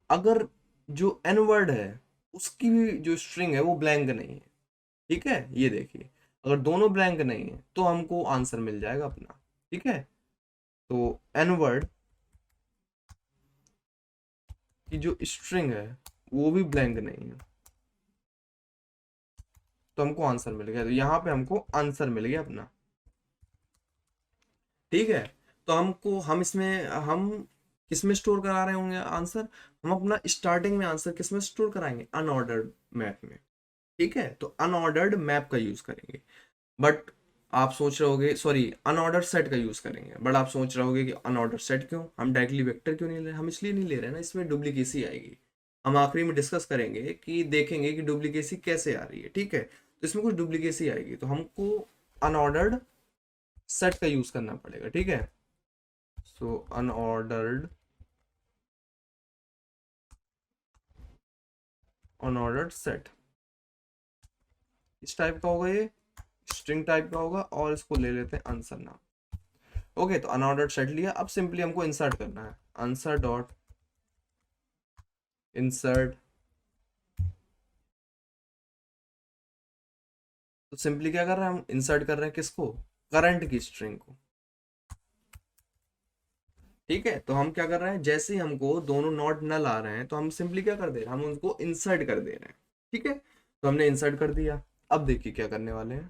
अगर जो एन वर्ड है उसकी भी जो स्ट्रिंग है वो ब्लैंक नहीं है। ठीक है, ये देखिए, अगर दोनों ब्लैंक नहीं है तो हमको आंसर मिल जाएगा अपना। ठीक है, तो एन वर्ड की जो स्ट्रिंग है वो भी ब्लैंक नहीं है, तो हमको आंसर मिल गया, तो यहाँ पे हमको आंसर मिल गया अपना। ठीक है, तो हम इसमें हम किस में स्टोर करा रहे होंगे आंसर, हम अपना स्टार्टिंग में आंसर किस में स्टोर कराएंगे, अनऑर्डर्ड मैप में। ठीक है, तो अनऑर्डर्ड मैप का यूज करेंगे, बट आप सोच रहे होगे, सॉरी अनऑर्डर सेट का यूज करेंगे, बट आप सोच रहे होगे कि अनऑर्डर सेट क्यों, हम डायरेक्टली वेक्टर क्यों नहीं ले रहे, हम इसलिए नहीं ले रहे ना, इसमें डुप्लीकेसी आएगी। हम आखिरी में डिस्कस करेंगे कि देखेंगे कि डुप्लीकेसी कैसे आ रही है। ठीक है, तो इसमें कुछ डुप्लीकेसी आएगी, तो हमको अनऑर्डर्ड सेट का यूज करना पड़ेगा। ठीक है, सो अनऑर्डर्ड सेट इस टाइप का होगा, ये स्ट्रिंग टाइप का होगा, और इसको ले लेते हैं आंसर नाम। ओके, तो अनऑर्डर्ड सेट लिया, अब सिंपली हमको इंसर्ट करना है, आंसर डॉट इंसर्ट। तो सिंपली क्या कर रहे हैं, हम इंसर्ट कर रहे हैं किसको, करंट की स्ट्रिंग को। ठीक है, तो हम क्या कर रहे हैं, जैसे ही हमको दोनों नॉट नल आ रहे हैं तो हम सिंपली क्या कर दे रहे हैं, हम उनको इंसर्ट कर दे रहे हैं। ठीक है, तो हमने इंसर्ट कर दिया, अब देखिए क्या करने वाले हैं,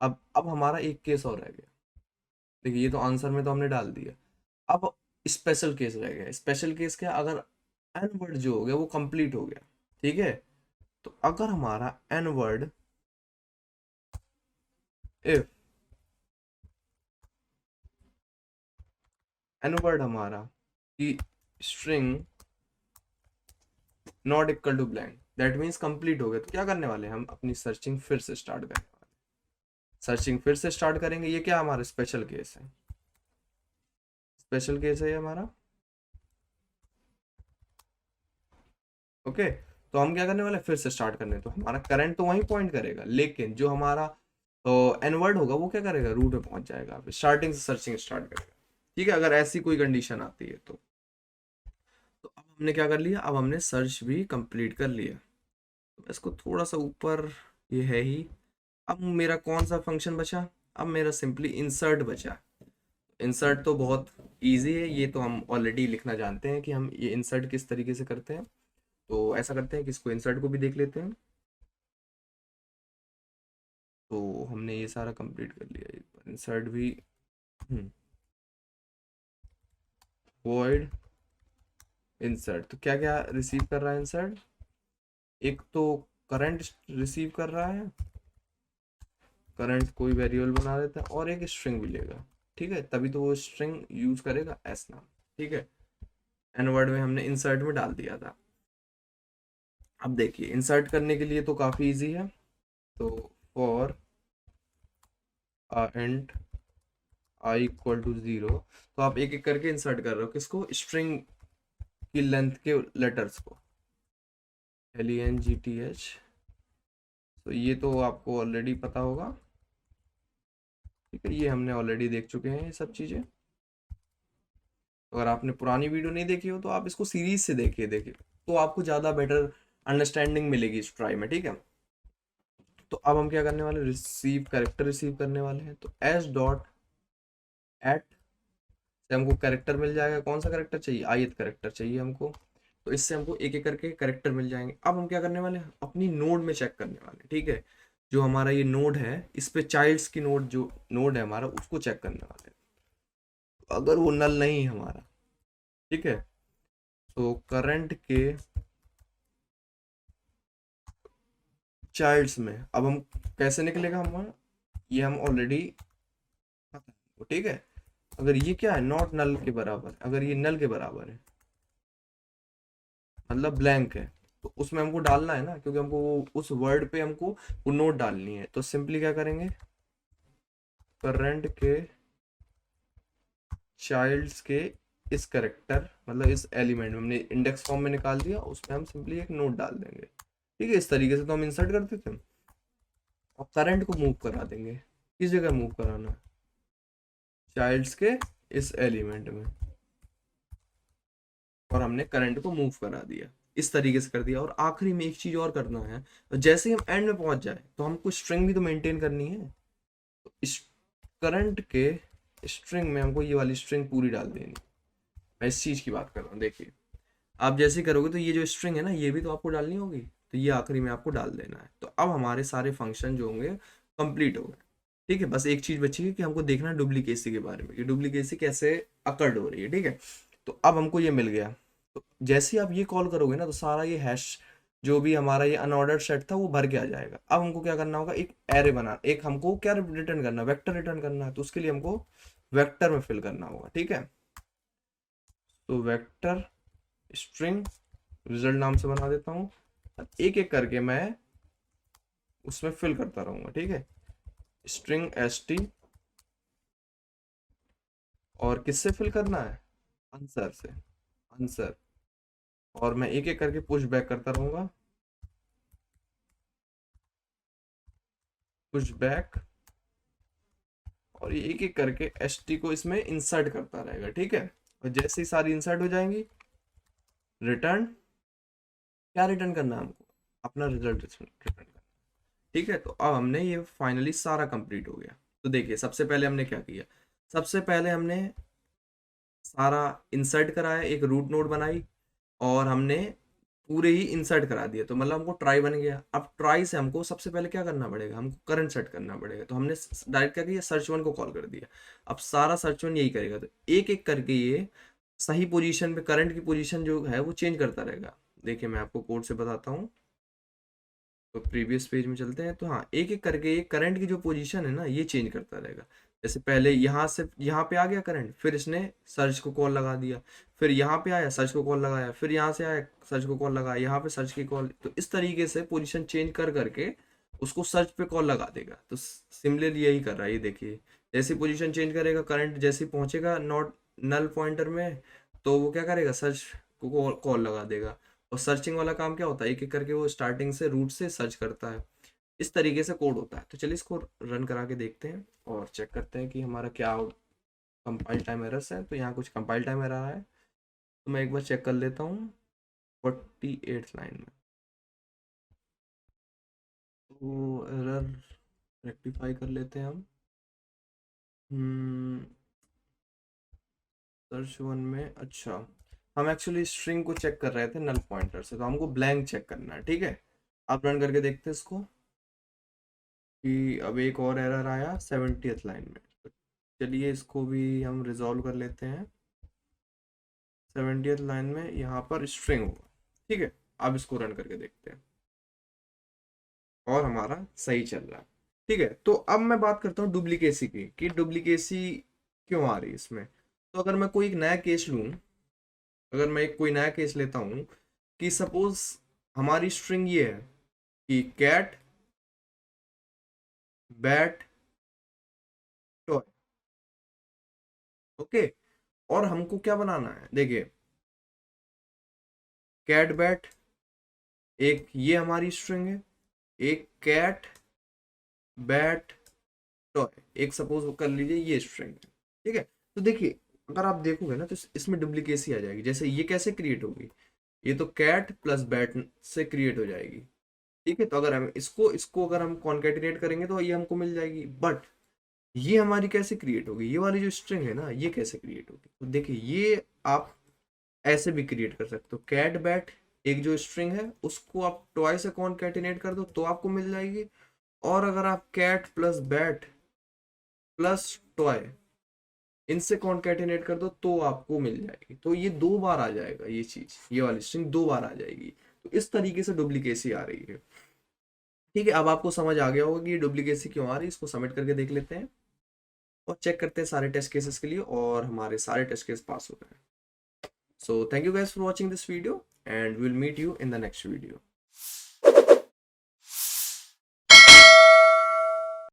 अब हमारा एक केस और रह गया। देखिए, ये तो आंसर में तो हमने डाल दिया, अब स्पेशल केस रह गया। स्पेशल केस क्या, अगर एन वर्ड जो हो गया वो कंप्लीट हो गया। ठीक है, तो अगर हमारा end word, if end word हमारा की string not equal to blank, that means complete हो गया, तो क्या करने वाले हैं, हम अपनी सर्चिंग फिर से स्टार्ट करने वाले, सर्चिंग फिर से स्टार्ट करेंगे। ये क्या हमारा स्पेशल केस है, स्पेशल केस है ये हमारा। ओके, तो हम क्या करने वाले हैं, फिर से स्टार्ट करने, तो हमारा करंट तो वहीं पॉइंट करेगा, लेकिन जो हमारा तो एन वर्ड होगा वो क्या करेगा, रूट पे पहुंच जाएगा, स्टार्टिंग से सर्चिंग स्टार्ट करेगा। ठीक है, अगर ऐसी कोई कंडीशन आती है तो अब हमने क्या कर लिया, अब हमने सर्च भी कंप्लीट कर लिया। तो इसको थोड़ा सा ऊपर, ये है ही। अब मेरा कौन सा फंक्शन बचा, अब मेरा सिंपली इंसर्ट बचा। इंसर्ट तो बहुत इजी है, ये तो हम ऑलरेडी लिखना जानते हैं कि हम ये इंसर्ट किस तरीके से करते हैं। तो ऐसा करते हैं कि इसको इंसर्ट को भी देख लेते हैं। तो हमने ये सारा कंप्लीट कर लिया, एक बार इंसर्ट भी। वॉइड इंसर्ट, तो क्या क्या रिसीव कर रहा है इंसर्ट, एक तो करंट रिसीव कर रहा है, करंट कोई वेरिएबल बना देता है, और एक स्ट्रिंग भी लेगा। ठीक है, तभी तो वो स्ट्रिंग यूज करेगा एस नाम। ठीक है, एन वर्ड में हमने इंसर्ट में डाल दिया था। अब देखिए इंसर्ट करने के लिए तो काफी इजी है। तो for int i equal to 0, तो आप एक एक करके इंसर्ट कर रहे हो किसको, स्ट्रिंग की लेंथ के लेटर्स को, LENGTH। तो ये तो आपको ऑलरेडी पता होगा। ठीक है, ये हमने ऑलरेडी देख चुके हैं ये सब चीज़ें। अगर आपने पुरानी वीडियो नहीं देखी हो तो आप इसको सीरीज से देखिए तो आपको ज़्यादा बेटर अंडरस्टैंडिंग मिलेगी इस ट्राई में। ठीक है, तो अब हम क्या करने वाले, रिसीव कैरेक्टर रिसीव करने वाले हैं। तो एस डॉट एट से हमको कैरेक्टर मिल जाएगा, कौन सा कैरेक्टर चाहिए, ith कैरेक्टर चाहिए हमको। तो इससे हमको एक एक करके कैरेक्टर मिल जाएंगे। अब हम क्या करने वाले हैं, अपनी नोड में चेक करने वाले। ठीक है, जो हमारा ये नोड है इस पे चाइल्ड्स की नोड, जो नोड है हमारा, उसको चेक करने वाले हैं। अगर वो नल नहीं है हमारा, ठीक है, तो करंट के चाइल्ड्स में अब हम कैसे निकलेगा हमारा, ये हम ऑलरेडी पता है। ठीक है, अगर ये क्या है, नॉट नल के बराबर, अगर ये नल के बराबर है मतलब ब्लैंक है, तो उसमें हमको डालना है ना, क्योंकि हमको वो उस वर्ड पे हमको वो नोट डालनी है। तो सिंपली क्या करेंगे, करंट के चाइल्ड्स के इस करेक्टर मतलब इस एलिमेंट में हमने इंडेक्स फॉर्म में निकाल दिया, उसमें हम सिंपली एक नोट डाल देंगे। ठीक है, इस तरीके से तो हम इंसर्ट करते थे। और करंट को मूव करा देंगे, किस जगह मूव कराना है, चाइल्ड्स के इस एलिमेंट में, और हमने करंट को मूव करा दिया, इस तरीके से कर दिया। और आखिरी में एक चीज और करना है, जैसे ही हम एंड में पहुंच जाए तो हमको स्ट्रिंग भी तो मेंटेन करनी है। तो इस करंट के स्ट्रिंग में हमको ये वाली स्ट्रिंग पूरी डाल देनी। मैं इस चीज की बात कर रहा हूँ, देखिए आप जैसे करोगे तो ये जो स्ट्रिंग है ना, ये भी तो आपको डालनी होगी, तो ये आखिरी में आपको डाल देना है। तो अब हमारे सारे फंक्शन जो होंगे कंप्लीट हो गए। ठीक है, बस एक चीज बची है कि हमको देखना है डुप्लीकेसी के बारे में, कि डुप्लीकेसी कैसे अकर्ड हो रही है। ठीक है, तो अब हमको ये मिल गया। तो जैसे ही आप ये कॉल करोगे ना, तो सारा ये हैश जो भी हमारा ये अनऑर्डर्ड सेट था वो भर के आ जाएगा। अब हमको क्या करना होगा, एक एरे बना, एक हमको क्या रिटर्न करना, वेक्टर रिटर्न करना है। तो उसके लिए हमको वेक्टर में फिल करना होगा। ठीक है, तो वेक्टर स्ट्रिंग रिजल्ट नाम से बना देता हूँ, एक एक करके मैं उसमें फिल करता रहूंगा। ठीक है, स्ट्रिंग st, और किससे फिल करना है, आंसर से, आंसर। और मैं एक एक करके पुश बैक करता रहूंगा, पुश बैक, और ये एक एक करके st को इसमें इंसर्ट करता रहेगा। ठीक है, और जैसे ही सारी इंसर्ट हो जाएंगी, रिटर्न, क्या रिटर्न करना है हमको, अपना रिजल्ट रिटर्न करना। ठीक है, तो अब हमने ये फाइनली सारा कंप्लीट हो गया। तो देखिए सबसे पहले हमने क्या किया, सबसे पहले हमने सारा इंसर्ट कराया, एक रूट नोड बनाई, और हमने पूरे ही इंसर्ट करा दिया। तो मतलब हमको ट्राई बन गया। अब ट्राई से हमको सबसे पहले क्या करना पड़ेगा, हमको करंट सेट करना पड़ेगा। तो हमने डायरेक्ट क्या किया, सर्च वन को कॉल कर दिया। अब सारा सर्च वन यही करेगा। तो एक एक करके ये सही पोजीशन पे करंट की पोजीशन जो है वो चेंज करता रहेगा। देखिए मैं आपको कोड से बताता हूँ। तो प्रीवियस पेज में चलते हैं। तो हाँ, एक एक करके ये करंट की जो पोजीशन है ना, ये चेंज करता रहेगा। जैसे पहले यहाँ से यहाँ पे आ गया करंट, फिर इसने सर्च को कॉल लगा दिया, फिर यहाँ पे आया सर्च को कॉल लगाया, फिर यहाँ से आया सर्च को कॉल लगाया, यहाँ पे सर्च की कॉल। तो इस तरीके से पोजीशन चेंज कर करके उसको सर्च पे कॉल लगा देगा। तो सिमिलरली यही कर रहा है, ये देखिए जैसे पोजीशन चेंज करेगा करंट, जैसे ही पहुंचेगा नॉट नल पॉइंटर में, तो वो क्या करेगा, सर्च को कॉल लगा देगा। और सर्चिंग वाला काम क्या होता है, एक एक करके वो स्टार्टिंग से रूट से सर्च करता है। इस तरीके से कोड होता है। तो चलिए इसको रन करा के देखते हैं और चेक करते हैं कि हमारा क्या कंपाइल टाइम एरर्स है। तो यहाँ कुछ कंपाइल टाइम एरर है, तो मैं एक बार चेक कर लेता हूँ 48 लाइन में। तो एरर रेक्टिफाई कर लेते हैं हम सर्च वन में। अच्छा, हम एक्चुअली स्ट्रिंग को चेक कर रहे थे नल पॉइंटर से, तो हमको ब्लैंक चेक करना है। ठीक है, आप रन करके देखते हैं इसको कि अब एक और एरर आया 70th लाइन में। तो चलिए इसको भी हम रिजॉल्व कर लेते हैं। 70th लाइन में यहाँ पर स्ट्रिंग होगा। ठीक है, अब इसको रन करके देखते हैं और हमारा सही चल रहा है। ठीक है, तो अब मैं बात करता हूँ डुप्लीकेसी की, कि डुप्लीकेसी क्यों आ रही है इसमें। तो अगर मैं कोई एक नया केस लूँ, अगर मैं एक कोई नया केस लेता हूँ कि सपोज हमारी स्ट्रिंग ये है कि कैट बैट टॉय। ओके, और हमको क्या बनाना है, देखिए कैट बैट, एक ये हमारी स्ट्रिंग है, एक कैट बैट टॉय, एक सपोज कर लीजिए ये स्ट्रिंग है। ठीक है, तो देखिए अगर आप देखोगे ना तो इसमें डुप्लीकेसी आ जाएगी। जैसे ये कैसे क्रिएट होगी, ये तो कैट प्लस बैट से क्रिएट हो जाएगी। ठीक है, तो अगर हम इसको इसको अगर हम कॉन्केटिनेट करेंगे तो ये हमको मिल जाएगी। बट ये हमारी कैसे क्रिएट होगी, ये वाली जो स्ट्रिंग है ना, ये कैसे क्रिएट होगी, तो देखिए ये आप ऐसे भी क्रिएट कर सकते हो। कैट बैट एक जो स्ट्रिंग है उसको आप टॉय से कॉन्केटिनेट कर दो तो आपको मिल जाएगी। और अगर आप cat plus bat plus toy इनसे कॉन्केटिनेट कर दो तो आपको मिल जाएगी। तो ये दो बार आ जाएगा, ये चीज, ये वाली स्ट्रिंग दो बार आ जाएगी। तो इस तरीके से डुप्लीकेसी आ रही है। ठीक है, अब आपको समझ आ गया होगा कि ये डुप्लीकेसी क्यों आ रही है। इसको सबमिट करके देख लेते हैं और चेक करते हैं सारे टेस्ट केसेस के लिए, और हमारे सारे टेस्ट केस पास हो गए हैं। So thank you guys for watching this video and we'll meet you in the next video.